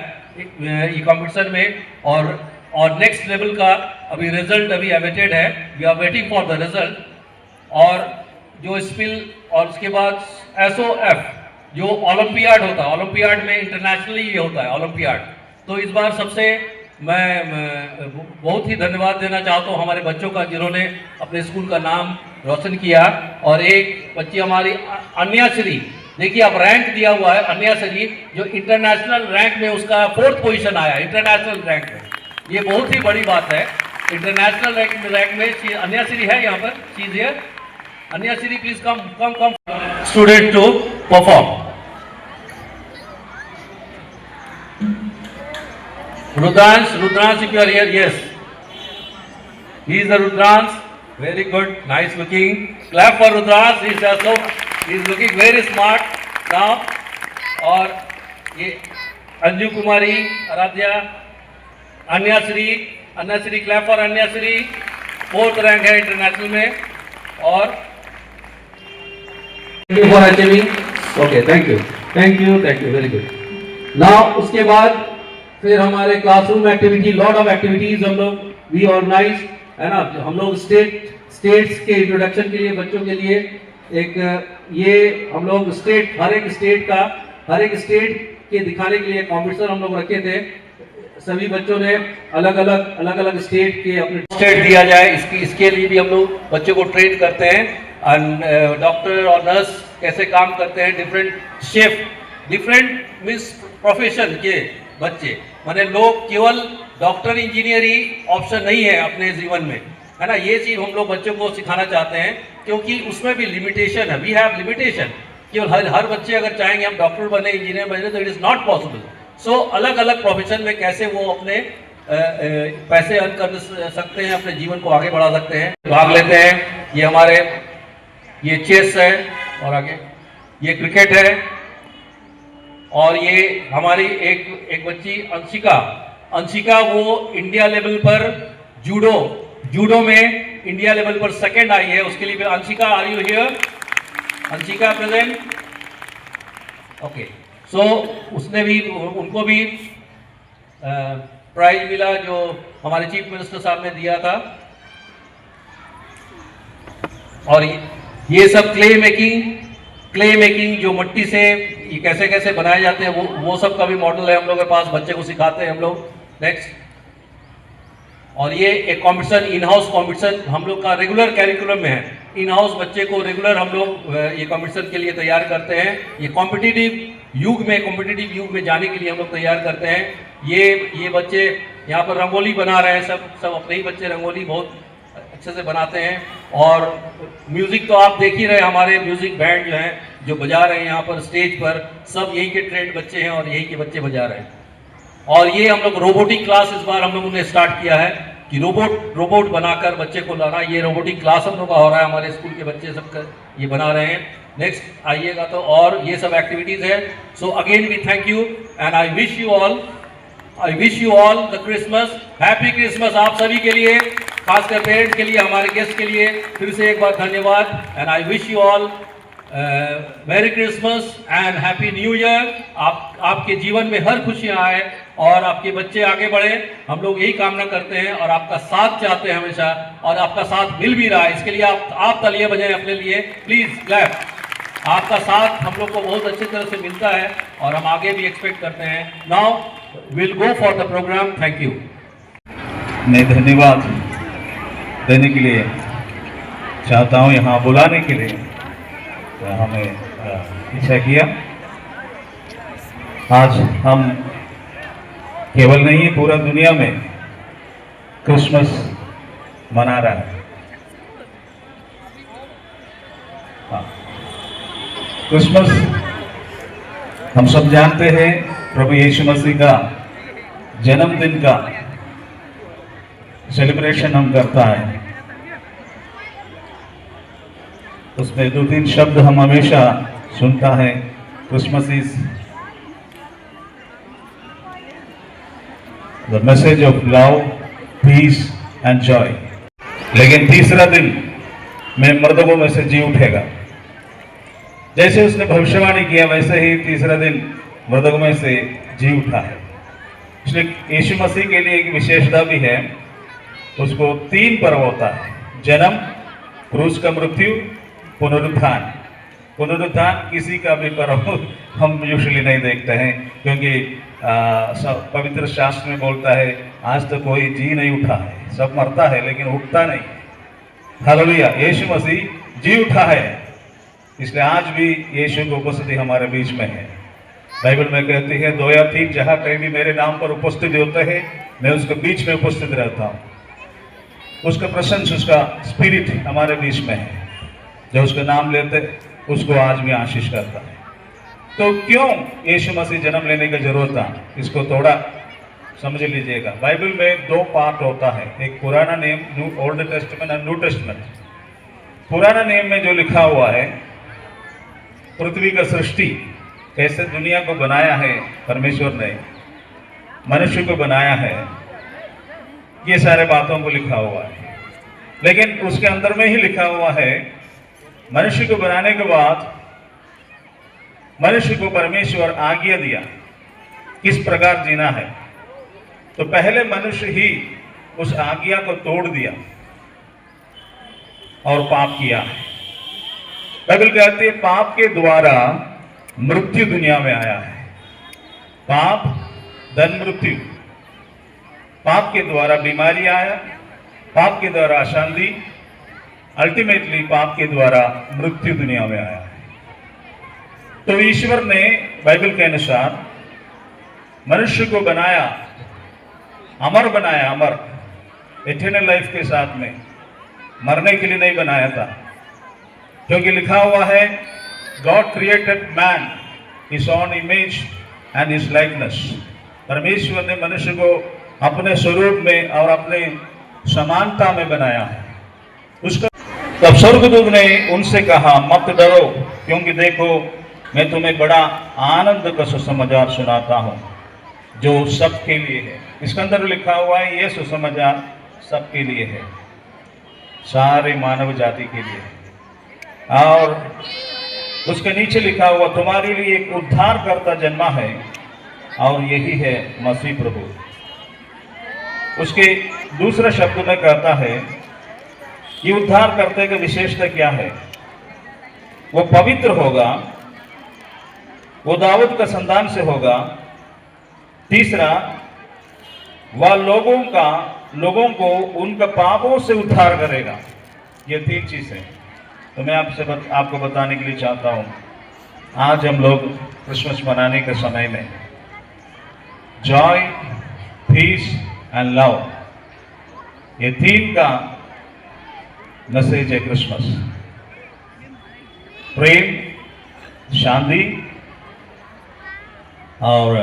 ये कंपटीशन में। और नेक्स्ट लेवल का अभी रिजल्ट अभी अवेटेड है, we are waiting for the result. और जो स्पिल और उसके बाद SOF जो ओलंपियाड होता है, ओलंपियाड में इंटरनेशनली ये होता है ओलंपियाड। तो इस बार सबसे मैं बहुत ही धन्यवाद देना चाहता हूँ हमारे बच्चों का, जिन्होंने अपने स्कूल का नाम रोशन किया। और एक बच्ची हमारी अन्या श्री, देखिए अब रैंक दिया हुआ है अन्या श्री, जो इंटरनेशनल रैंक में उसका 4th पोजीशन आया इंटरनेशनल रैंक में। ये बहुत ही बड़ी बात है। इंटरनेशनल रैंक में अन्या श्री है यहाँ पर, she is here. Anya Shri please come student to perform. Rudrans, if you are here, yes. He is the Rudrans. Very good, nice looking. Clap for Rudrans. He is looking very smart now. और ये Anju Kumari, Aradhya, Anya Shri, clap for Anya Shri. 4th rank है international में। और for achieving. Okay, thank you, very good. Now उसके बाद फिर हमारे classroom activity, lot of activities हम लोग वी ऑर्गेनाइज, है ना। हम लोग स्टेट्स के इंट्रोडक्शन के लिए बच्चों के लिए एक ये हम लोग हर एक स्टेट के दिखाने के लिए कॉम्पिटिशन हम लोग रखे थे। सभी बच्चों ने अलग अलग स्टेट के अपने स्टेट दिया जाए, इसके लिए भी हम लोग बच्चों को ट्रेन करते हैं। डॉक्टर और नर्स कैसे काम करते हैं, different shift, different means profession के बच्चे, माने लोग केवल डॉक्टर इंजीनियर ही ऑप्शन नहीं है अपने जीवन में, है ना। ये चीज़ हम लोग बच्चों को सिखाना चाहते हैं, क्योंकि उसमें भी लिमिटेशन है। We have limitation. केवल हर बच्चे अगर चाहेंगे हम डॉक्टर बने, इंजीनियर बने, तो इट इज़ नॉट पॉसिबल। सो अलग अलग प्रोफेशन में कैसे वो अपने पैसे अर्न कर सकते हैं, अपने जीवन को आगे बढ़ा सकते हैं, भाग लेते हैं। ये चेस है, और आगे ये क्रिकेट है, और ये हमारी एक बच्ची अंशिका वो इंडिया लेवल पर जूडो में इंडिया लेवल पर सेकंड आई है। उसके लिए Anshika, are you here? Anshika present? Okay, so उनको भी प्राइज मिला जो हमारे चीफ मिनिस्टर साहब ने दिया था। और ये सब क्ले मेकिंग जो मिट्टी से ये कैसे कैसे बनाए जाते हैं, वो सब का भी मॉडल है हम लोग के पास, बच्चे को सिखाते हैं हम लोग। नेक्स्ट, और ये एक कंपटीशन, इन हाउस कंपटीशन हम लोग का रेगुलर कैरिकुलम में है। इन हाउस बच्चे को रेगुलर हम लोग ये कंपटीशन के लिए तैयार करते हैं। ये कॉम्पिटिटिव युग में जाने के लिए हम लोग तैयार करते हैं। ये बच्चे यहाँ पर रंगोली बना रहे हैं, सब अपने ही बच्चे रंगोली बहुत अच्छे से बनाते हैं। और म्यूज़िक तो आप देख ही रहे, हमारे म्यूज़िक बैंड जो हैं जो बजा रहे हैं यहाँ पर स्टेज पर, सब यहीं के ट्रेंड बच्चे हैं और यहीं के बच्चे बजा रहे हैं। और ये हम लोग रोबोटिक क्लास इस बार हम लोगों ने स्टार्ट किया है कि रोबोट बनाकर बच्चे को लाना। ये रोबोटिक क्लास हम लोग का हो रहा है, हमारे स्कूल के बच्चे सब ये बना रहे हैं। नेक्स्ट आइएगा तो और ये सब एक्टिविटीज़ है। So again we thank you and I wish you all the Christmas, happy Christmas आप सभी के लिए, खासकर पेरेंट्स के लिए, हमारे गेस्ट के लिए फिर से एक बार धन्यवाद। And I wish you all मेरी Christmas and happy new year. आपके जीवन में हर खुशियाँ आए और आपके बच्चे आगे बढ़े, हम लोग यही कामना करते हैं और आपका साथ चाहते हैं हमेशा, और आपका साथ मिल भी रहा है। इसके लिए आप तालियां बजाएं अपने लिए, प्लीज क्लैप। आपका साथ हम लोग को बहुत अच्छी तरह से मिलता है और हम आगे भी एक्सपेक्ट करते हैं। Now will go for the programme. Thank you. मैं धन्यवाद देने के लिए चाहता हूँ, यहाँ बुलाने के लिए हमें इच्छा किया। आज हम केवल नहीं, पूरा दुनिया में क्रिसमस मना रहा है। क्रिसमस हम सब जानते हैं, प्रभु यीशु मसीह का जन्मदिन का सेलिब्रेशन हम करता है। उसमें 2-3 शब्द हम हमेशा सुनता है, Christmas is the message of love, peace and joy. लेकिन तीसरा दिन में मर्दों में से जी उठेगा। जैसे उसने भविष्यवाणी किया वैसे ही तीसरा दिन मर्दों में से जी उठा है। इसलिए यीशु मसीह के लिए एक विशेषता भी है, उसको 3 पर्व होता है, जन्म, क्रूस का मृत्यु, पुनरुत्थान। पुनरुत्थान किसी का भी पर्व हम यूजुअली नहीं देखते हैं, क्योंकि पवित्र शास्त्र में बोलता है आज तो कोई जी नहीं उठा है, सब मरता है लेकिन उठता नहीं। हालेलुया, यीशु मसीह जी उठा है, इसलिए आज भी यीशु की उपस्थिति हमारे बीच में है। बाइबल में कहती है 2 या 3 जहाँ कहीं भी मेरे नाम पर उपस्थित होते हैं, मैं उसके बीच में उपस्थित रहता हूँ। उसका प्रशंस, उसका स्पिरिट हमारे बीच में है। जो उसका नाम लेते उसको आज भी आशीष करता है। तो क्यों यीशु मसीह जन्म लेने की जरूरत है, इसको थोड़ा समझ लीजिएगा। बाइबल में 2 पार्ट होता है, एक पुराना नियम, ओल्ड टेस्टमेंट और न्यू टेस्टमेंट। पुराना नियम में जो लिखा हुआ है, पृथ्वी का सृष्टि, कैसे दुनिया को बनाया है परमेश्वर ने, मनुष्य को बनाया है, ये सारे बातों को लिखा हुआ है। लेकिन उसके अंदर में ही लिखा हुआ है, मनुष्य को बनाने के बाद मनुष्य को परमेश्वर आज्ञा दिया किस प्रकार जीना है। तो पहले मनुष्य ही उस आज्ञा को तोड़ दिया और पाप किया। बाइबल कहती है पाप के द्वारा मृत्यु दुनिया में आया है। पाप धन मृत्यु, पाप के द्वारा बीमारी आया, पाप के द्वारा अशांति, अल्टीमेटली पाप के द्वारा मृत्यु दुनिया में आया है। तो ईश्वर ने बाइबल के अनुसार मनुष्य को बनाया, अमर बनाया, अमर इटर्नल लाइफ के साथ में, मरने के लिए नहीं बनाया था। क्योंकि लिखा हुआ है God created man his own image and his likeness. परमेश्वर ने मनुष्य को अपने स्वरूप में और अपने समानता में बनाया है। उसका तब स्वर्गदूत ने उनसे कहा मत डरो, क्योंकि देखो मैं तुम्हें बड़ा आनंद का सुसमाचार सुनाता हूँ जो सबके लिए है। इसके अंदर लिखा हुआ है ये सुसमाचार सबके लिए है, सारे मानव जाति के लिए। और उसके नीचे लिखा हुआ तुम्हारे लिए एक उद्धारकर्ता जन्मा है और यही है मसीह प्रभु। उसके दूसरे शब्द में कहता है ये उद्धारकर्ता की विशेषता क्या है, वो पवित्र होगा, वो दाऊद का संतान से होगा। तीसरा, वह लोगों को उनका पापों से उद्धार करेगा। ये तीन चीजें तो मैं आपको बताने के लिए चाहता हूँ। आज हम लोग क्रिसमस मनाने के समय में जॉय, पीस एंड लव, ये तीन का मैसेज है क्रिसमस। प्रेम, शांति और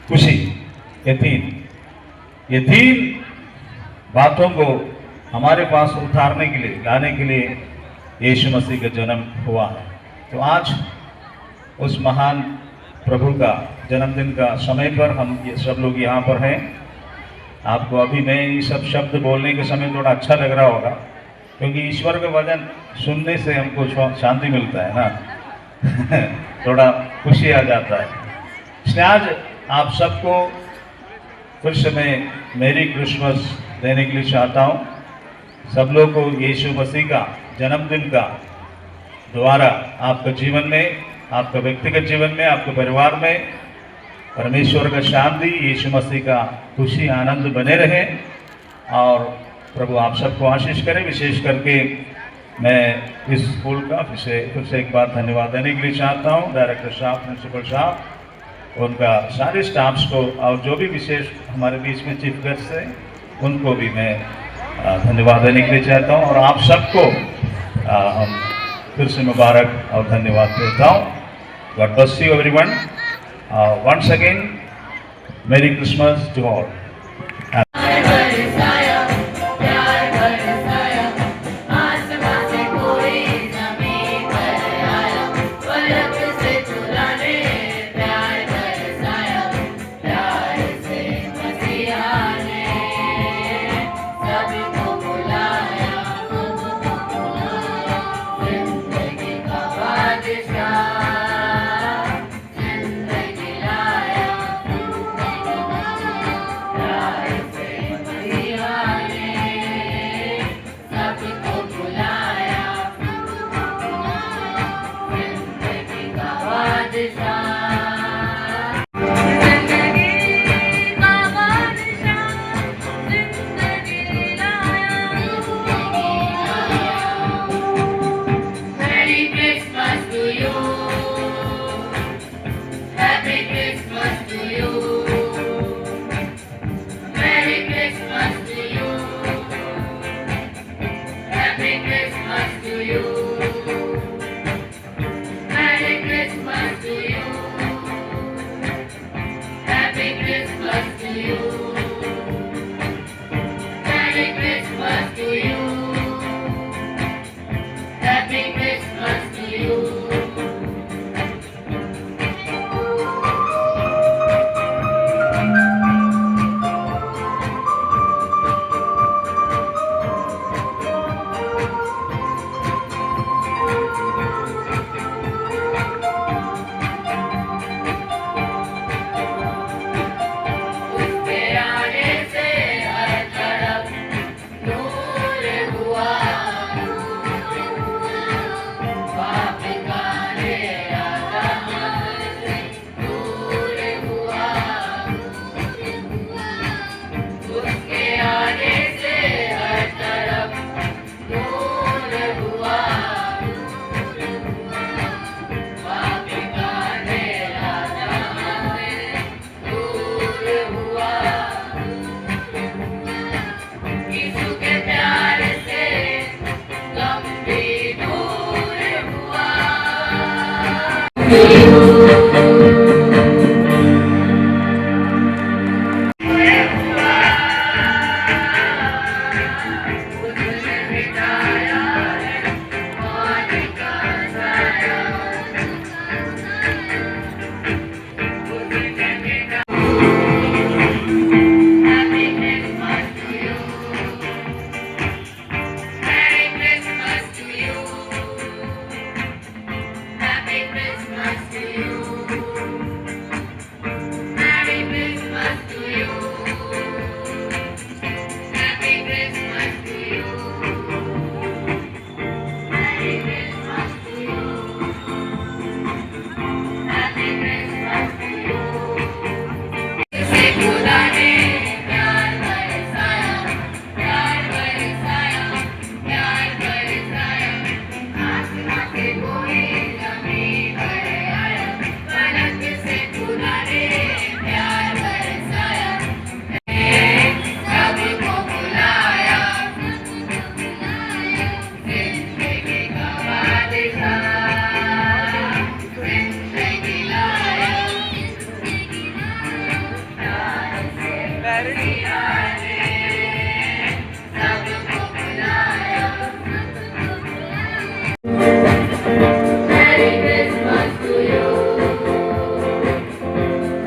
खुशी, ये तीन बातों को हमारे पास उतारने के लिए, लाने के लिए यीशु मसीह का जन्म हुआ है। तो आज उस महान प्रभु का जन्मदिन का समय पर हम ये सब लोग यहाँ पर हैं। आपको अभी मैं ये सब शब्द बोलने के समय थोड़ा अच्छा लग रहा होगा, क्योंकि ईश्वर का वचन सुनने से हमको शांति मिलता है ना थोड़ा खुशी आ जाता है। इसलिए आज आप सबको फिर से मैं मेरी क्रिसमस देने के लिए चाहता हूँ। सब लोग को यीशु मसीह का जन्मदिन का द्वारा आपके जीवन में, आपके व्यक्तिगत जीवन में, आपके परिवार में परमेश्वर का शांति, यीशु मसीह का खुशी, आनंद बने रहे और प्रभु आप सबको आशीष करे। विशेष करके मैं इस स्कूल का फिर से एक बार धन्यवाद देने के लिए चाहता हूँ। डायरेक्टर साहब, प्रिंसिपल साहब, उनका सारे स्टाफ्स को और जो भी विशेष हमारे बीच में चीफ गेस्ट है उनको भी मैं धन्यवाद देने के लिए चाहता हूँ। और आप सबको हम फिर से मुबारक और धन्यवाद देता हूँ। God bless you everyone. Once again merry Christmas to all. सबको बुलाया Merry Christmas to you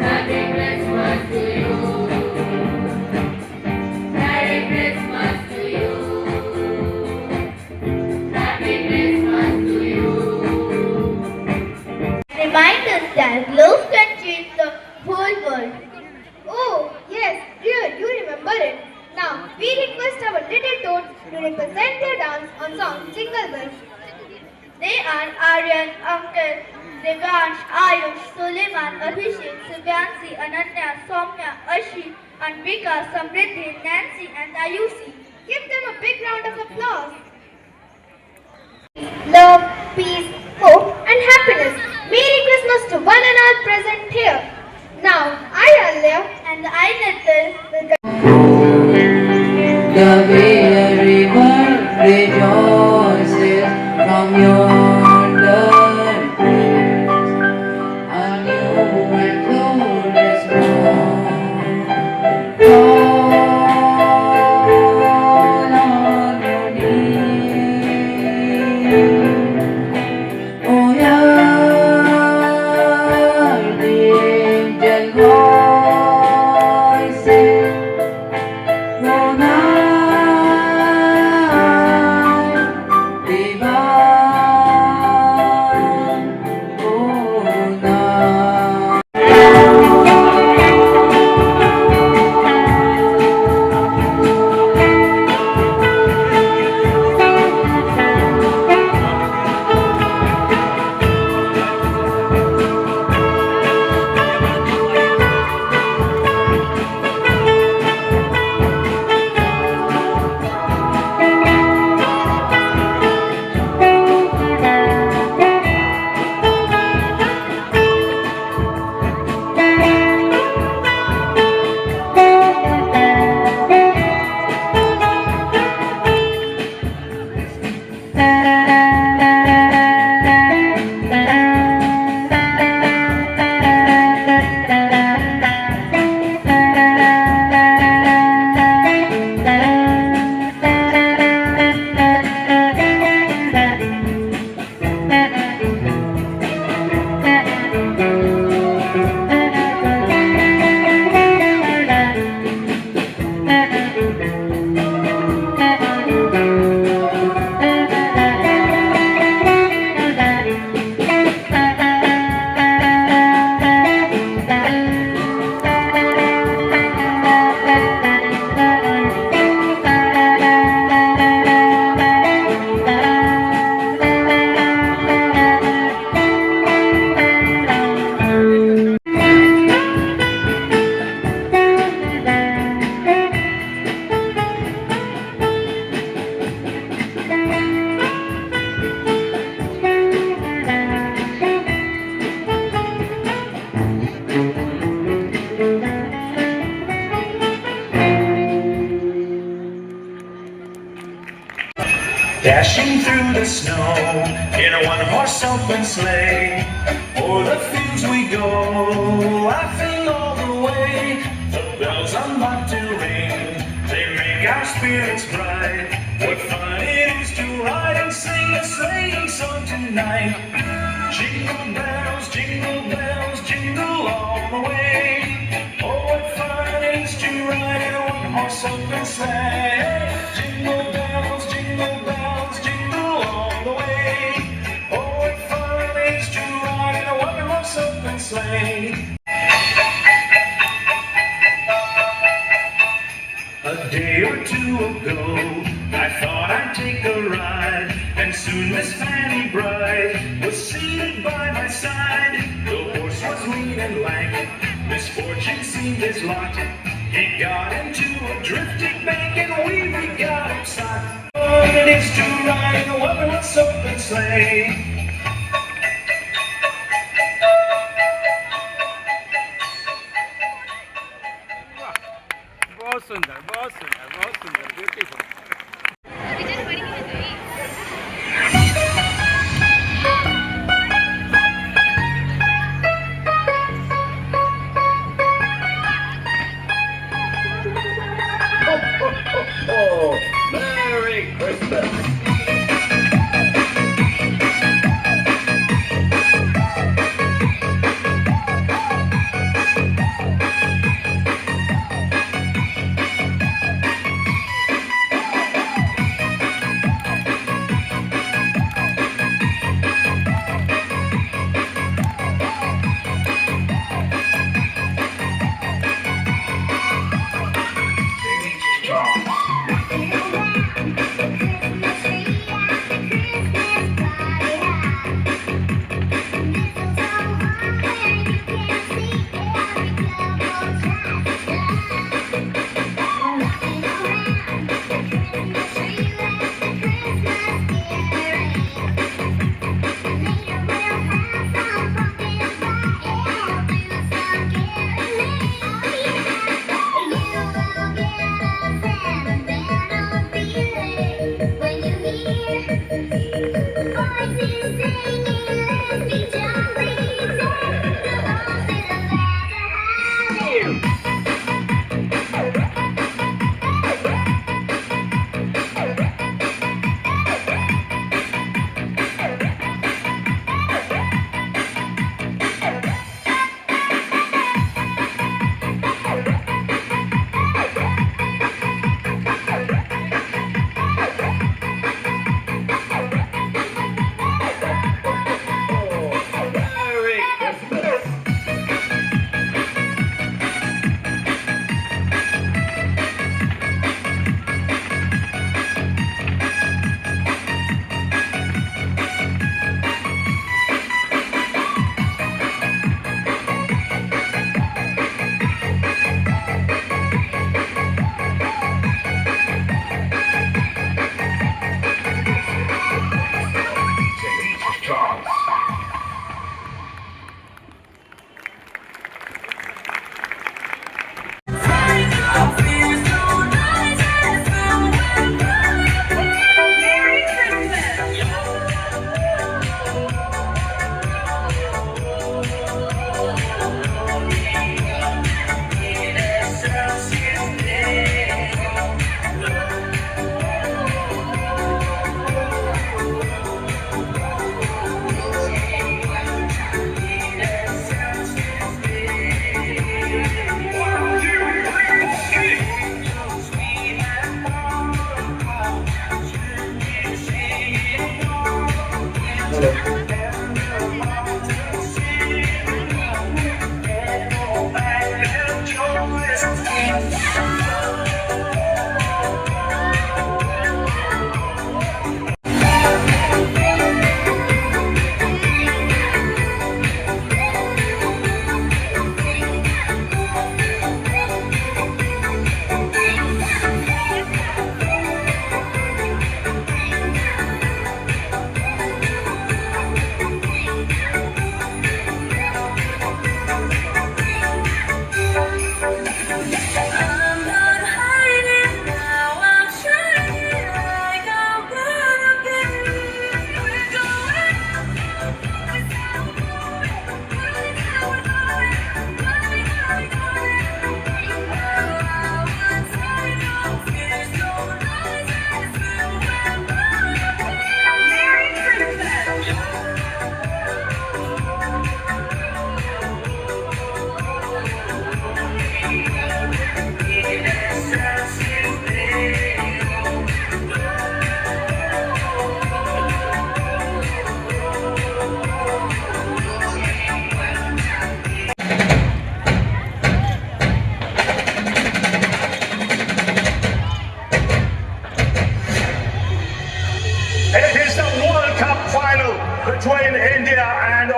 Happy Christmas to you Merry Christmas to you Happy Christmas to you Remind us that love can change the whole world. Oh, yes, dear, you remember it. Now, we request our little toads to represent their dance on song Jingle Bells. They are Aryan, Ankit, Devansh, Ayush, Suleiman, Abhishek, Subyansi, Ananya, Soumya, Ashi, Anvika, Samriddhi, Nancy and Ayushi. Give them a big round of applause. Love, peace, hope and happiness. Merry Christmas to one and all present here. Now, I Alya and I Nitin will The very world rejoices from yonder place. A new and glorious morn. Call on your name. Oh yeah, the angel voices. Oh night divine, oh night. Dashing through the snow in a one-horse open sleigh. O'er the fields we go, laughing all the way. The bells on to ring, they make our spirits bright. What fun it is to ride and sing a sleighing song tonight. Jingle bells, jingle all the way. Oh, what fun it is to ride in a one-horse open sleigh. Jingle bells, jingle all the way. Oh, what fun it is to ride in a one-horse open sleigh. A day or two ago, I thought I'd take a ride, and soon Miss Fanny Bright was seated by my side. The horse was lean and lank, misfortune seemed his lot. He got into a drifting bank, and we got upside. It is to ride in a one-horse open sleigh. बहुत सुंदर, beautiful.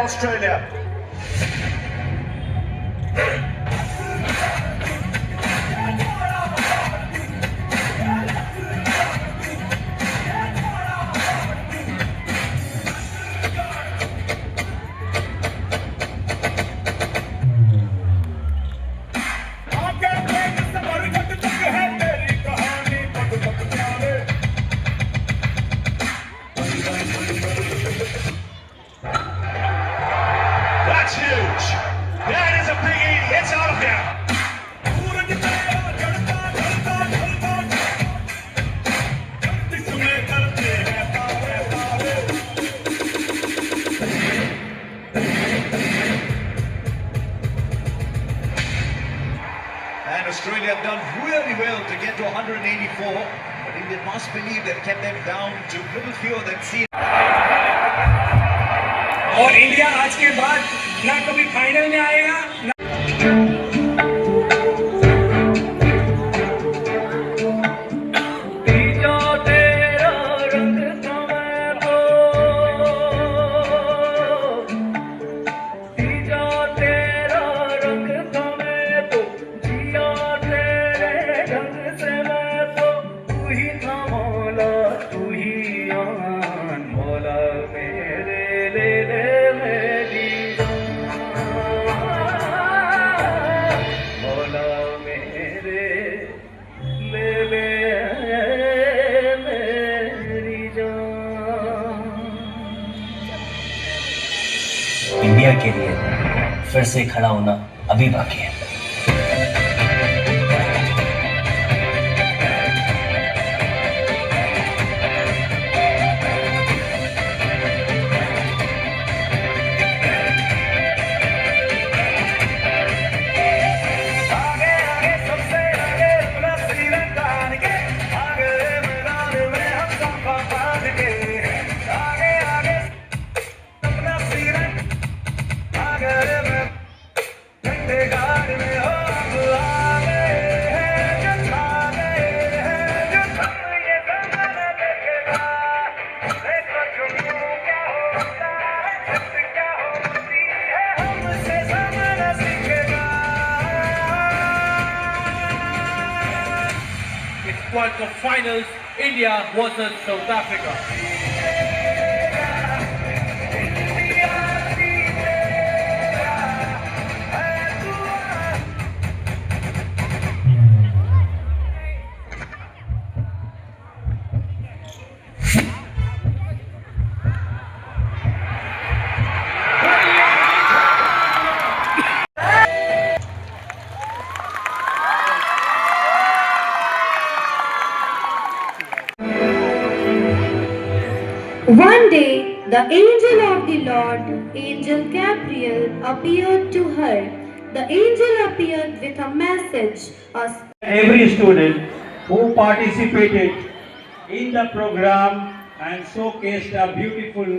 Australia. That's huge. That is a big 80. It's out of here. And Australia have done really well to get to 184. But India must believe they've kept them down to little fewer than seen. और India आज के बाद ना कभी final में आएगा ना India के लिए फिर से खड़ा होना अभी बाकी है। Cup finals, India versus South Africa. One day, the angel of the Lord, Angel Gabriel, appeared to her. The angel appeared with a message. Every student who participated in the program and showcased a beautiful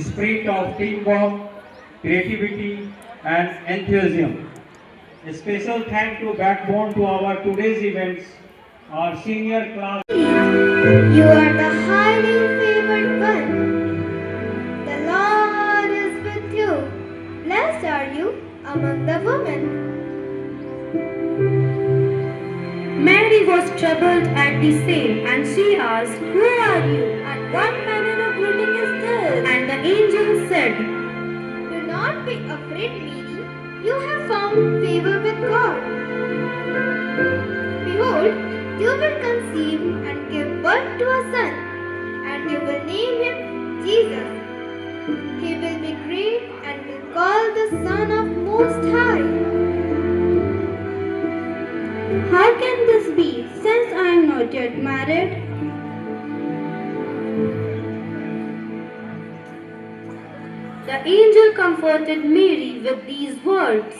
spirit of teamwork, creativity and enthusiasm. A special thank to backbone to our today's events, our senior class. You are the highly favored one. The Lord is with you. Blessed are you among the women. Mary was troubled at the same, and she asked, Who are you, and what manner of greeting is this? And the angel said, Do not be afraid, Mary. You have found favor with God. Behold, you will conceive and give birth to a son, and you will name him Jesus. He will be great and will call the Son of Most High. How can this be, since I am not yet married? The angel comforted Mary with these words.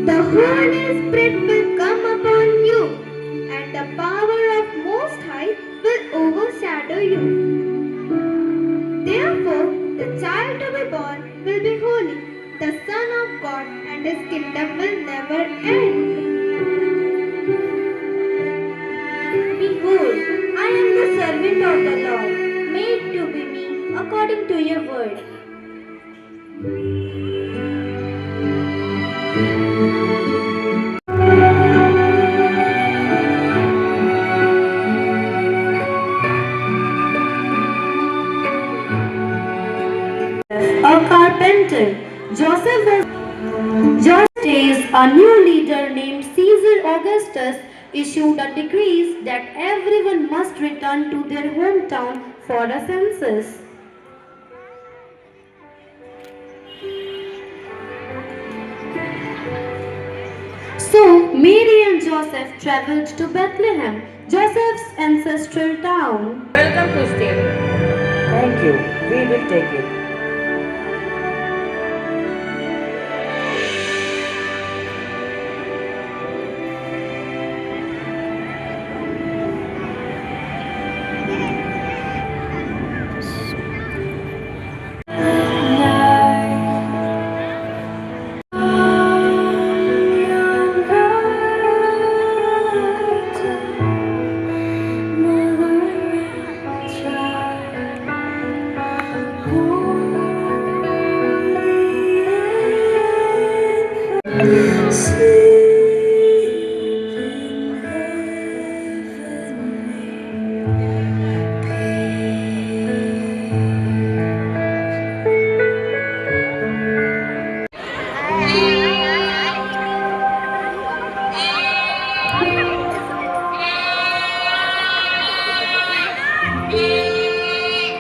The Holy Spirit will come upon you, and the power of Most High will overshadow you. Therefore, the child to be born will be holy, the Son of God, and his kingdom will never end. Behold, I am the servant of the Lord, made to be me according Augustus issued a decree that everyone must return to their hometown for a census. So Mary and Joseph traveled to Bethlehem, Joseph's ancestral town. Welcome to stay. Thank you. We will take it.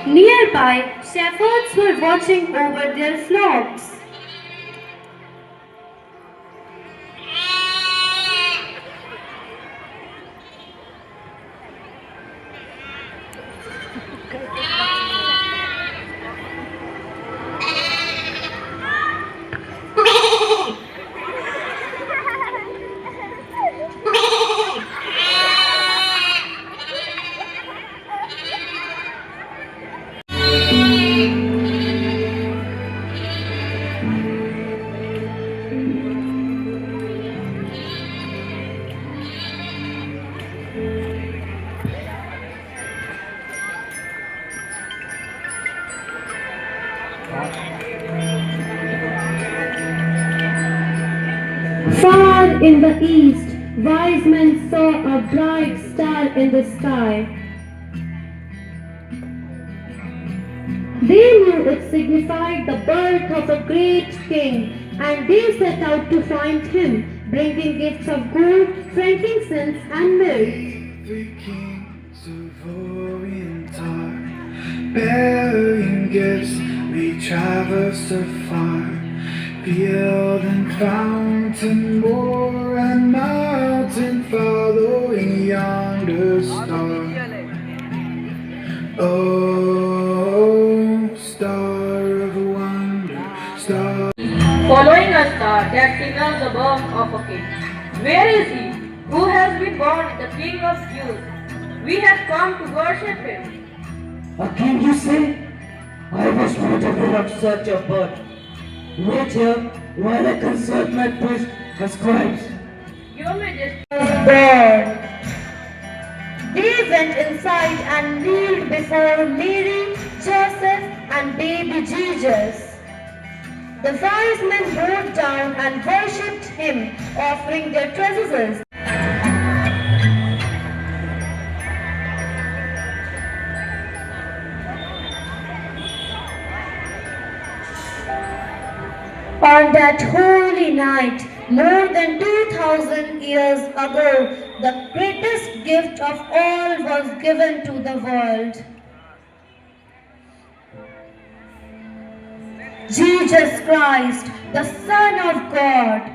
Nearby, shepherds were watching over their flocks. Far in the east, wise men saw a bright star in the sky. They knew it signified the birth of a great king, and they set out to find him, bringing gifts of gold, frankincense, and myrrh. Bearing gifts, we traversed afar, field and fountain, moor and mountain, following yonder star. Oh, star of wonder, star. Following a star that signals the birth of a king. Where is he who has been born the King of youth? We have come to worship him. A king, you say? I was not aware of such a birth. Wait here while I consult my priest and scribes. Your Majesty. Born. They went inside and kneeled before Mary, Joseph, and baby Jesus. The wise men bowed down and worshipped him, offering their treasures. On that holy night, more than 2,000 years ago, the greatest gift of all was given to the world. Jesus Christ, the Son of God,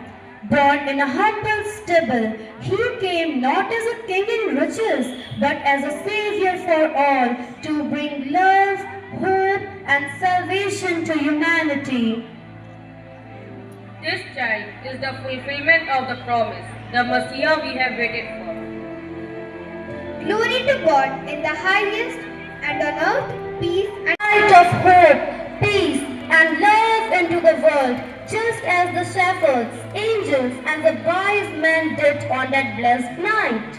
born in a humble stable, he came not as a king in riches, but as a savior for all, to bring love, hope, and salvation to humanity. This child is the fulfillment of the promise, the Messiah we have waited for. Glory to God in the highest, and on earth peace and light of hope, peace and love into the world, just as the shepherds, angels, and the wise men did on that blessed night.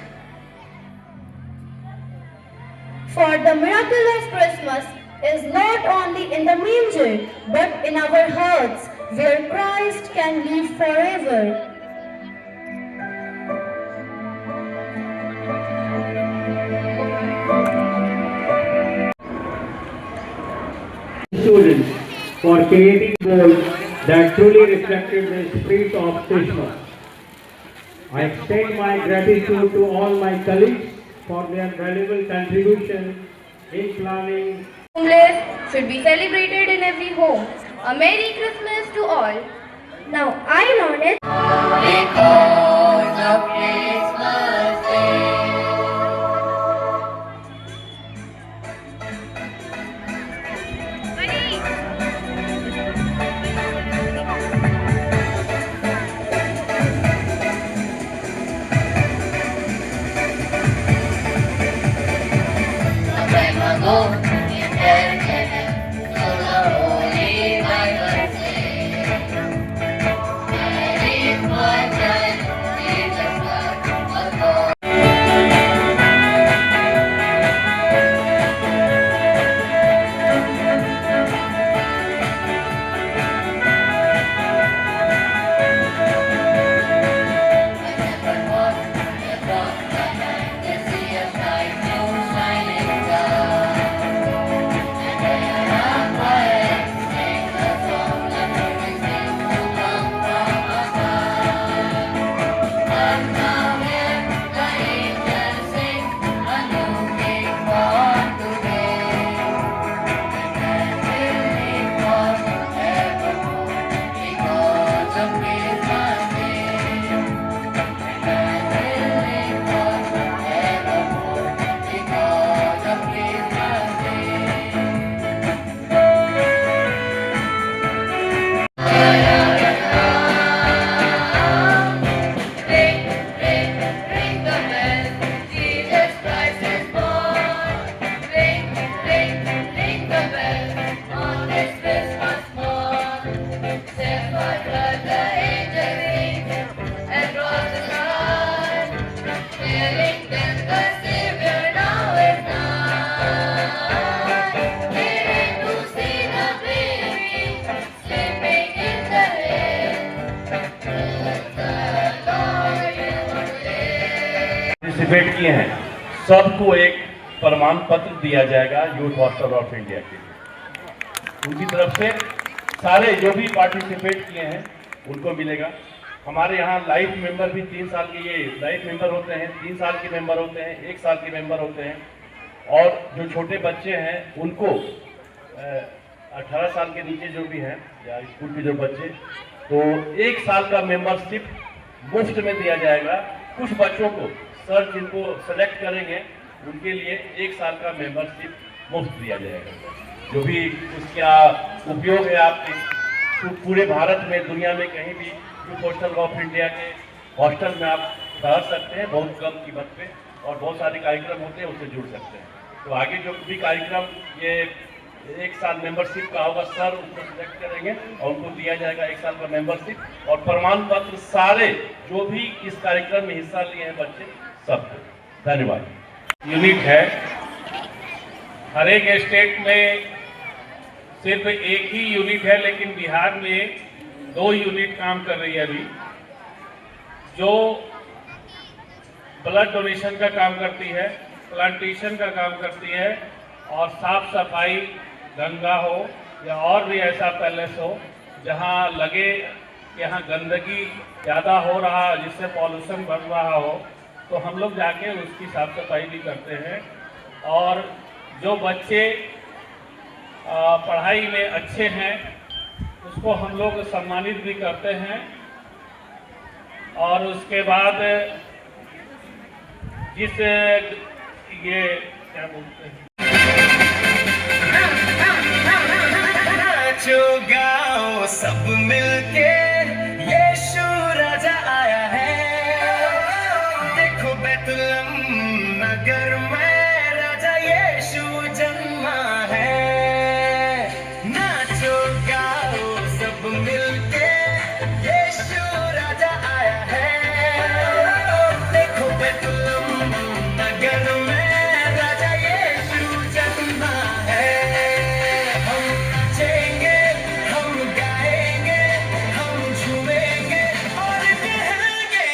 For the miracle of Christmas is not only in the manger, but in our hearts, where Christ can live forever. Students for creating goals that truly reflected the spirit of Christmas. I extend my gratitude to all my colleagues for their valuable contribution in planning. Homeless should be celebrated in every home. A Merry Christmas to all. Now I am on it. Because of Christmas Day. Long time ago, in Bethlehem, so the Holy Bible says, there is one child, Jesus Christ, was born. Participate किए हैं सबको एक प्रमाण पत्र दिया जाएगा youth hostel of India के लिए। उनकी तरफ से सारे जो भी पार्टिसिपेट किए हैं उनको मिलेगा। हमारे यहाँ लाइफ मेंबर भी 3 साल के, ये लाइफ मेंबर होते हैं, 3 साल के मेंबर होते हैं, 1 साल के मेंबर होते हैं। और जो छोटे बच्चे हैं उनको 18 साल के नीचे जो भी हैं या स्कूल के जो बच्चे, तो 1 साल का मेंबरशिप मुफ्त में दिया जाएगा। कुछ बच्चों को सर जिनको सेलेक्ट करेंगे उनके लिए 1 साल का मेंबरशिप मुफ्त दिया जाएगा। जो भी उसका उपयोग है आपके तो पूरे भारत में, दुनिया में कहीं भी यूथ हॉस्टल ऑफ इंडिया के हॉस्टल में आप ठहर सकते हैं बहुत कम कीमत पे, और बहुत सारे कार्यक्रम होते हैं उससे जुड़ सकते हैं। तो आगे जो भी कार्यक्रम ये 1 साल मेंबरशिप का होगा, सर उनको सिलेक्ट करेंगे और उनको दिया जाएगा 1 साल का मेंबरशिप और प्रमाण पत्र। सारे जो भी इस कार्यक्रम में हिस्सा लिए हैं बच्चे सबको धन्यवाद। यूनिट है, हर एक स्टेट में सिर्फ एक ही यूनिट है, लेकिन बिहार में 2 यूनिट काम कर रही है अभी, जो ब्लड डोनेशन का काम करती है, प्लांटेशन का काम करती है और साफ सफाई, गंगा हो या और भी ऐसा पैलेस हो जहां लगे यहाँ गंदगी ज़्यादा हो रहा जिससे पॉल्यूशन बढ़ रहा हो, तो हम लोग जाके उसकी साफ सफाई भी करते हैं। और जो बच्चे पढ़ाई में अच्छे हैं उसको हम लोग सम्मानित भी करते हैं। और उसके बाद जिस ये क्या बोलते हैं, नाचो गाओ सब मिलके, यीशु राजा आया है। देखो बैतलहम नगर में राजा यीशु जन्मा है। नाचो गाओ सब मिलके, यीशु राजा आया है। देखो बैतलहम नगर में राजा यीशु जन्मा है। हम नाचेंगे, हम गाएंगे, हम झूमेंगे और कहेंगे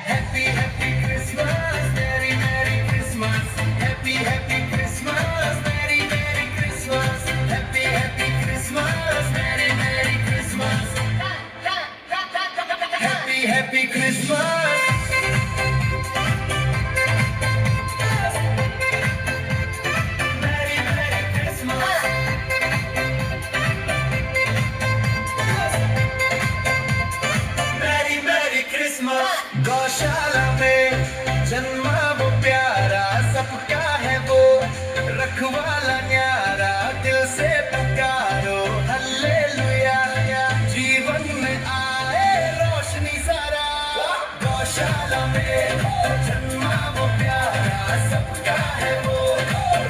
happy happy Christmas, merry merry Christmas. गौशाला में जन्मा वो प्यारा, सबका है वो रखवाला न्यारा, दिल से पुकारो हल्लेलुया, जीवन में आए रोशनी सारा। गौशाला में जन्मा वो प्यारा, सबका है वो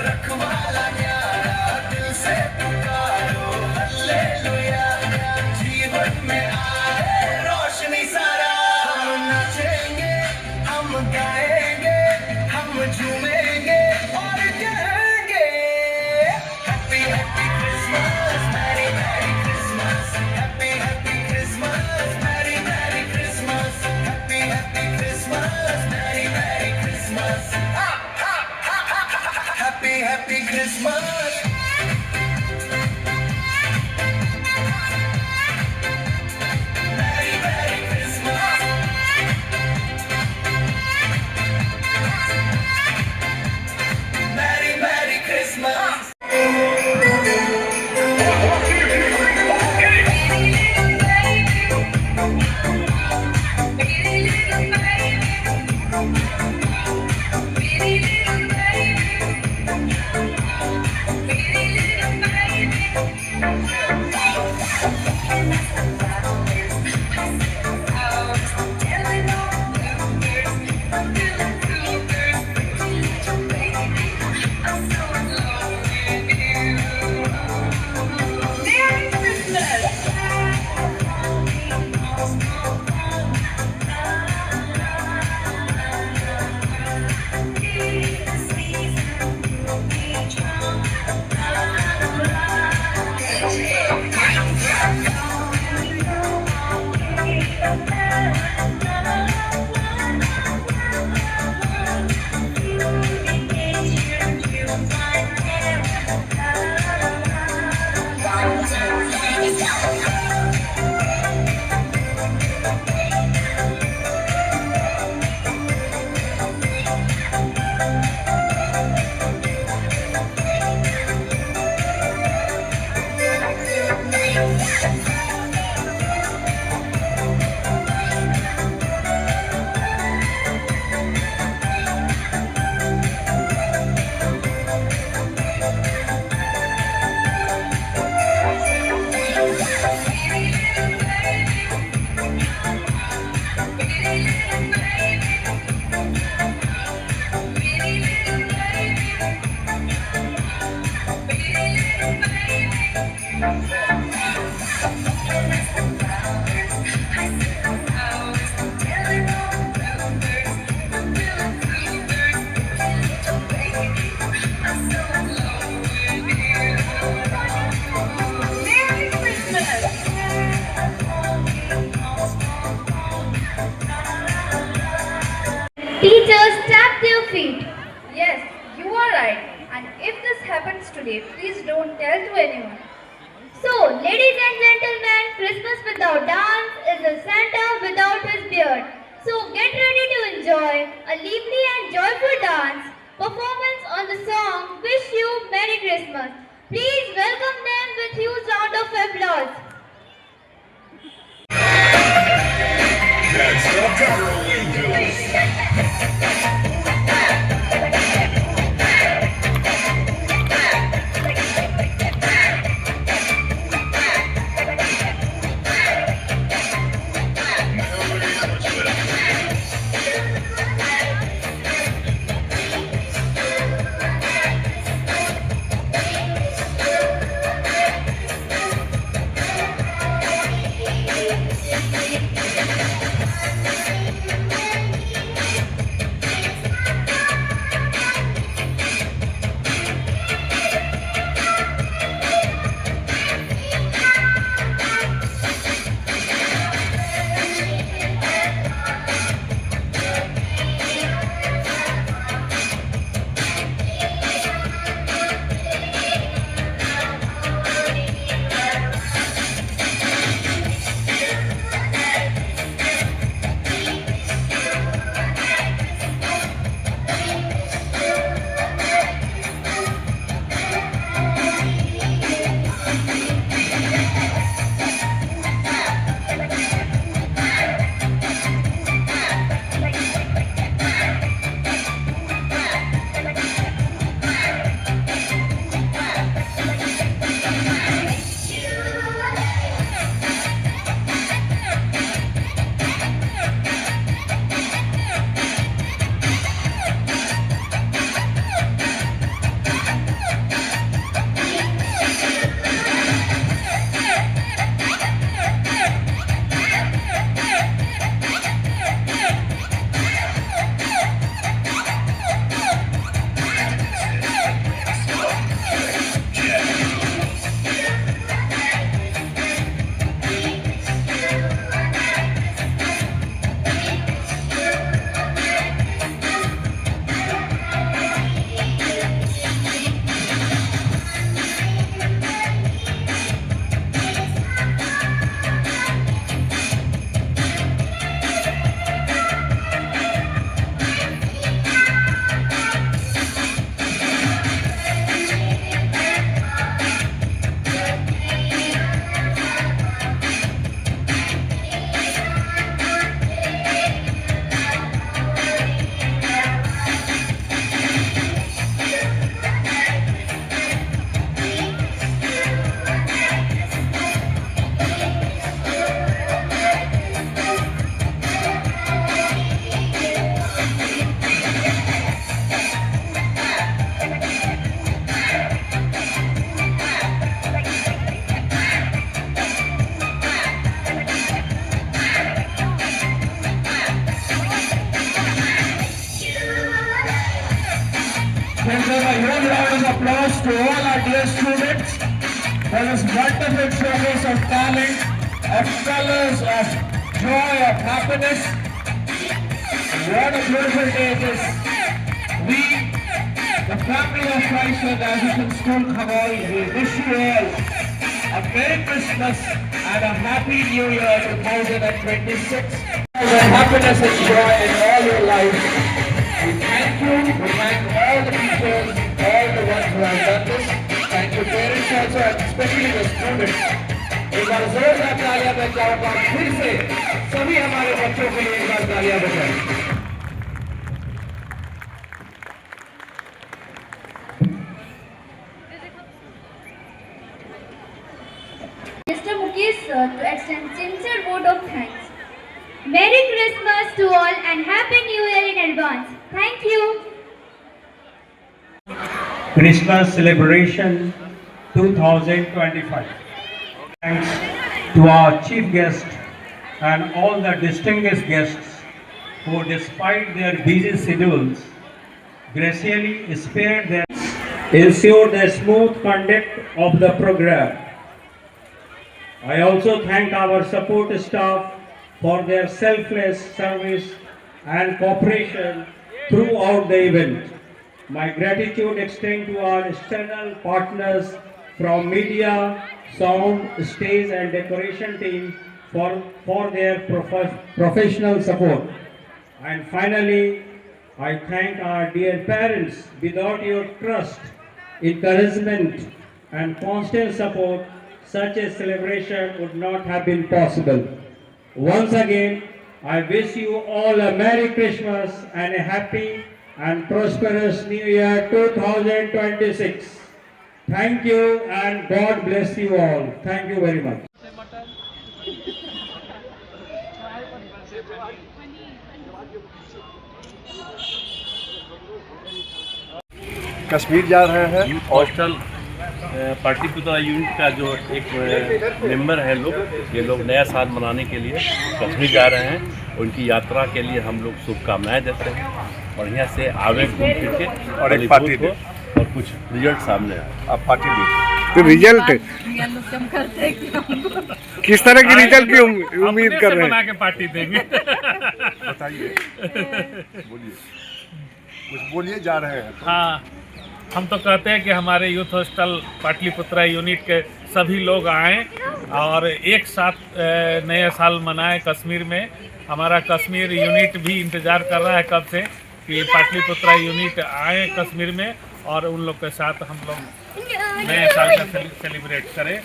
रखवाला न्यारा, दिल से पुकारो हल्लेलुया, जीवन में आए रोशनी सारा। हम नाचेंगे, हम गाएंगे, हम झूमेंगे और कहेंगे happy happy Christmas, merry merry Christmas, happy happy Christmas, merry merry Christmas, happy happy Christmas, merry merry Christmas, happy happy Christmas. Merry Merry Christmas, Merry Merry Christmas. Teachers, tap their feet. Yes, you are right. And if this happens today, please don't tell to anyone. So, ladies and gentlemen, Christmas without dance is a Santa without his beard. So, get ready to enjoy a lively and joyful dance performance on the song Wish You Merry Christmas. Please welcome them with huge round of applause. That's the Carol Angels. Let's give a huge round of applause to all our dear students for this wonderful showcase of talent, of colors, of joy, of happiness. What a beautiful day it is. We, the family of Christ Church Association School, Khagol, we wish you all a Merry Christmas and a Happy New Year 2026. The happiness and joy in all your lives. We thank you. We thank all the teachers, all the ones who have done this. Thank you parents also, and especially the students. एक बार जोरदार तालियां बजाओ, फिर से सभी हमारे बच्चों के लिए एक बार तालियां बजाएं। Mr. Mukesh sir to extend sincere vote of thanks. Merry Christmas to all and Happy New Year in advance. Thank you. Christmas celebration 2025. Thanks to our chief guest and all the distinguished guests who, despite their busy schedules, graciously spared their ensure the smooth conduct of the program. I also thank our support staff for their selfless service and cooperation throughout the event. My gratitude extends to our external partners from media, sound, stage and decoration team for their professional support. And finally, I thank our dear parents. Without your trust, encouragement and constant support, such a celebration would not have been possible. Once again, I wish you all a Merry Christmas and a happy and prosperous New Year 2026. Thank you and God bless you all. Thank you very much. Kashmir जा रहे हैं youth hostel Pataliputra unit का जो एक member है लोग, ये लोग नया साल मनाने के लिए कश्मीर जा रहे हैं। उनकी यात्रा के लिए हम लोग शुभकामनाएं देते हैं। बढ़िया से आवे घूम फिर के और एक पार्टी दे और कुछ रिजल्ट सामने आए। आप पार्टी दीजिए। तो रिजल्ट किस तरह की रिजल्ट की उम्मीद कर रहे हैं? बना के पार्टी देंगे। बताइए, बोलिए, कुछ बोलिए, जा रहे हैं। हाँ, हम तो कहते हैं कि हमारे यूथ हॉस्टल पाटलिपुत्रा यूनिट के सभी लोग आएँ और एक साथ नया साल मनाएं कश्मीर में। हमारा कश्मीर यूनिट भी इंतज़ार कर रहा है कब से कि पाटलिपुत्रा यूनिट आए कश्मीर में और उन लोग के साथ हम लोग नए साल का सेलिब्रेट करें।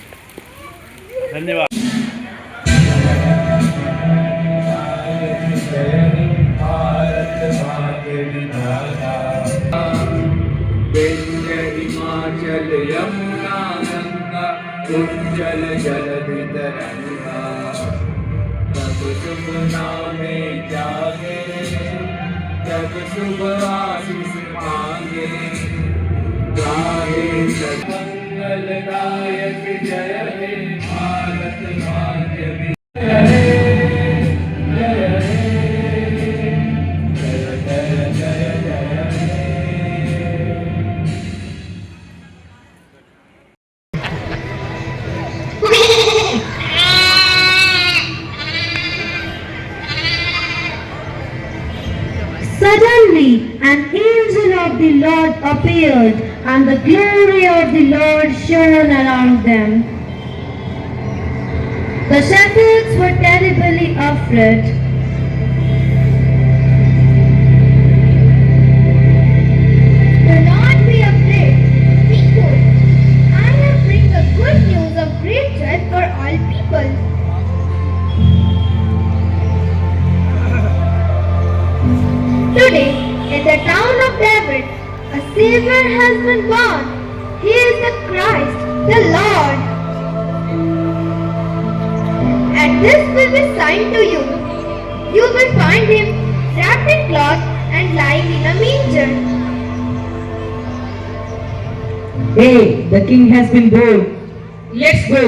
धन्यवाद। हिमाचल यमुना गंगा उज्जल जल वितरंगा, तब शुभ नामे जागे, तब शुभ आशीष मांगे, गाहे मंगलदायक जय हे भारत भाग्य विजय Suddenly, an angel of the Lord appeared, and the glory of the Lord shone around them. The shepherds were terribly afraid. Do not be afraid, he said. I have bring the good news of great joy for all people. Today, in the town of David, a Savior has been born. He is the Christ, the Lord. And this will be sign to you. You will find him wrapped in cloth and lying in a manger. Hey, the king has been born. Let's go.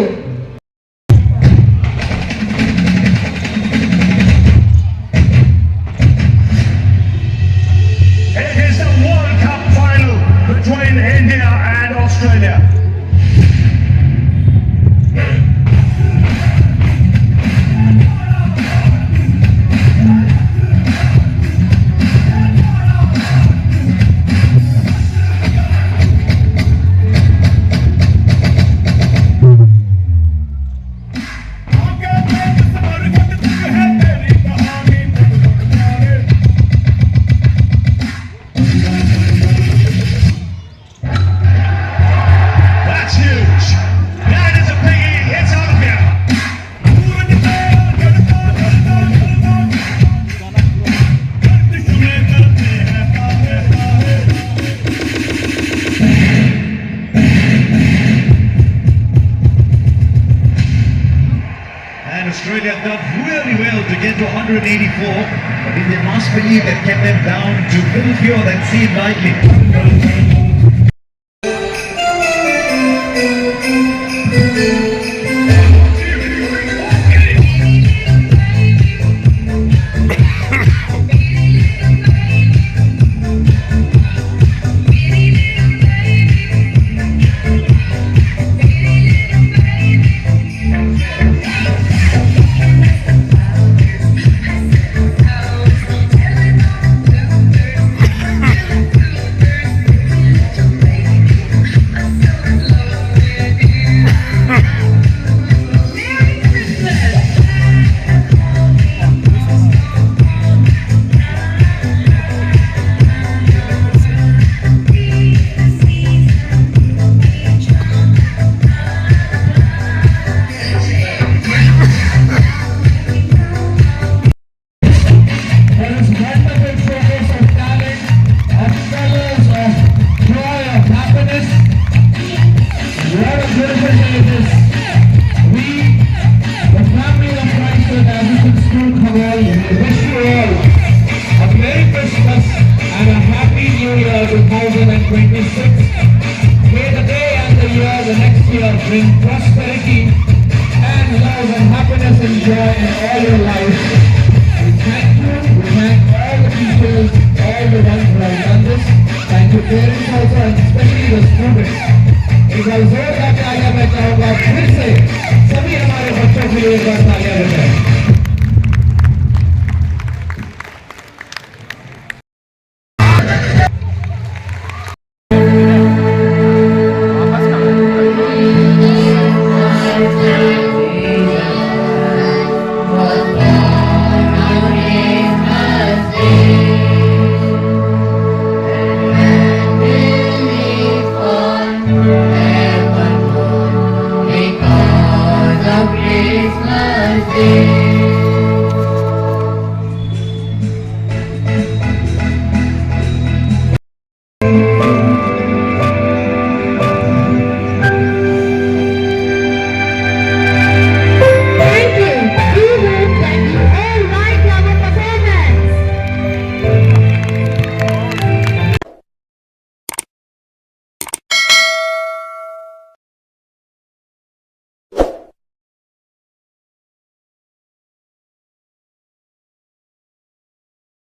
It is the World Cup final 184, but we must believe that kept them down to full fuel and seemed lightly. Bring prosperity and love and happiness and joy in all your life. We thank you. We thank all the teachers, all the ones who have done this. Thank you parents also, and especially the students. एक बार जोरदार तालियां मैं चाहूंगा फिर से सभी हमारे बच्चों के लिए एक बार तालियां बजाएं।